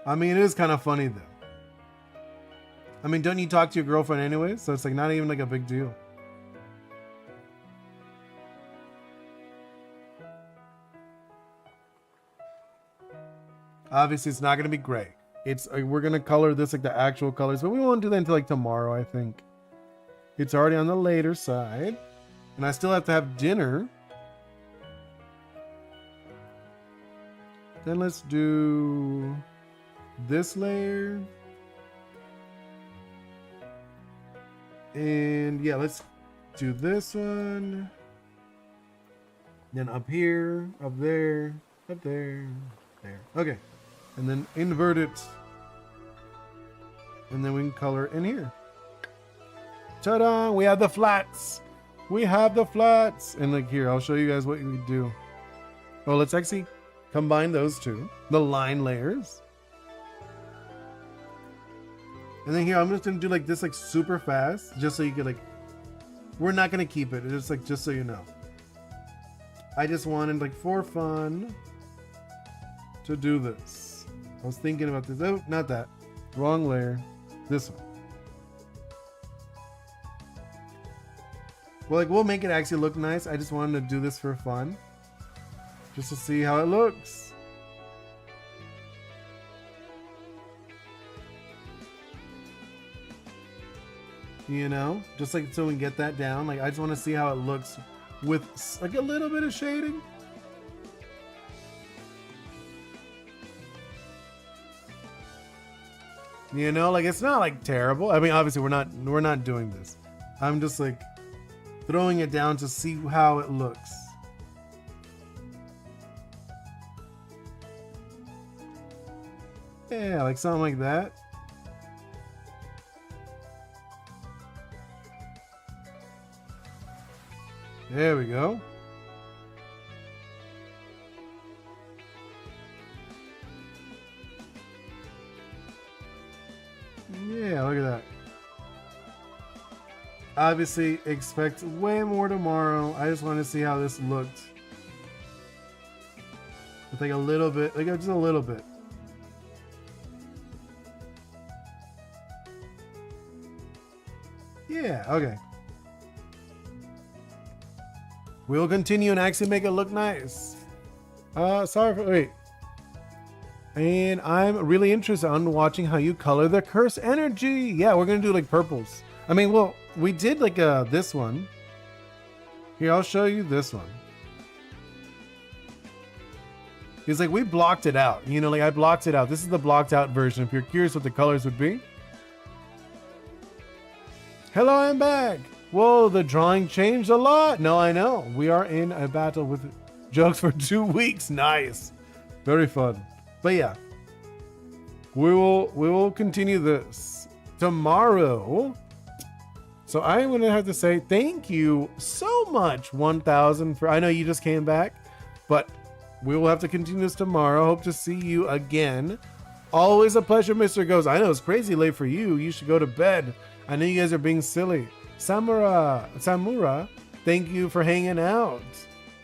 I mean, it is kind of funny though. I mean, don't you talk to your girlfriend anyway? So it's like not even like a big deal. Obviously, it's not going to be gray. It's we're going to color this like the actual colors, but we won't do that until like tomorrow, I think. It's already on the later side. And I still have to have dinner. Then let's do this layer. And yeah, let's do this one. Then up here, up there, up there, there. Okay. And then invert it. And then we can color in here. Ta-da! We have the flats. We have the flats. And like here, I'll show you guys what you can do. Well, let's actually combine those two. The line layers. And then here, I'm just gonna do like this, like super fast, just so you could like, we're not gonna keep it. It's like, just so you know. I just wanted like for fun to do this. I was thinking about this. Oh, not that. Wrong layer. This one. Well, like we'll make it actually look nice. I just wanted to do this for fun. Just to see how it looks. You know, just like so we can get that down. Like I just want to see how it looks with like a little bit of shading. You know, like it's not like terrible. I mean, obviously we're not doing this. I'm just like throwing it down to see how it looks. Yeah, like something like that. There we go. Yeah, look at that. Obviously, expect way more tomorrow. I just want to see how this looked. With like a little bit, like just a little bit. Yeah, okay. We'll continue and actually make it look nice. Sorry for, wait. And I'm really interested on watching how you color the curse energy. Yeah, we're gonna do like purples. I mean, well, we did like this one. Here, I'll show you this one. It's like we blocked it out. You know, like I blocked it out. This is the blocked out version. If you're curious what the colors would be. Hello, I'm back. Whoa, the drawing changed a lot. No, I know. We are in a battle with jokes for 2 weeks. Nice. Very fun. But yeah, we will continue this tomorrow. So I'm going to have to say thank you so much, 1000 for, I know you just came back, but we will have to continue this tomorrow. Hope to see you again. Always a pleasure, Mr. Ghost. I know it's crazy late for you. You should go to bed. I know you guys are being silly. Samura, thank you for hanging out.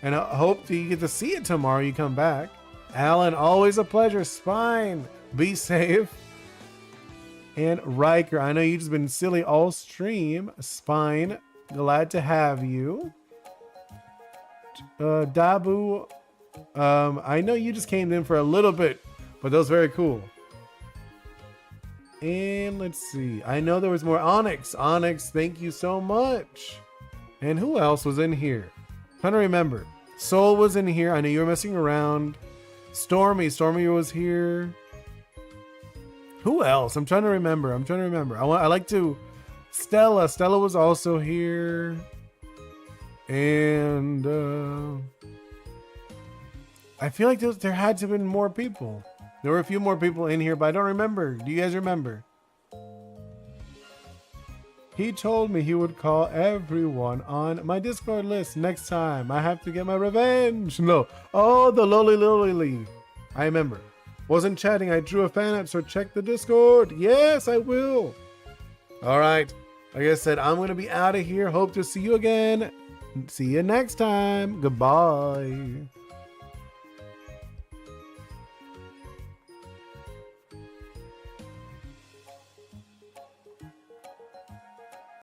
And I hope that you get to see it tomorrow you come back. Alan, always a pleasure. Spine, be safe. And Riker, I know you've just been silly all stream. Spine, glad to have you. Dabu, I know you just came in for a little bit, but that was very cool. And let's see. I know there was more. Onyx. Onyx, thank you so much. And who else was in here? I'm trying to remember. Soul was in here. I know you were messing around. Stormy. Stormy was here. Who else? I'm trying to remember. I like to... Stella. Stella was also here. And... I feel like there had to have been more people. There were a few more people in here, but I don't remember. Do you guys remember? He told me he would call everyone on my Discord list next time. I have to get my revenge. No. Oh, the lowly. I remember. Wasn't chatting. I drew a fan art, so check the Discord. Yes, I will. All right. Like I said, I'm going to be out of here. Hope to see you again. See you next time. Goodbye.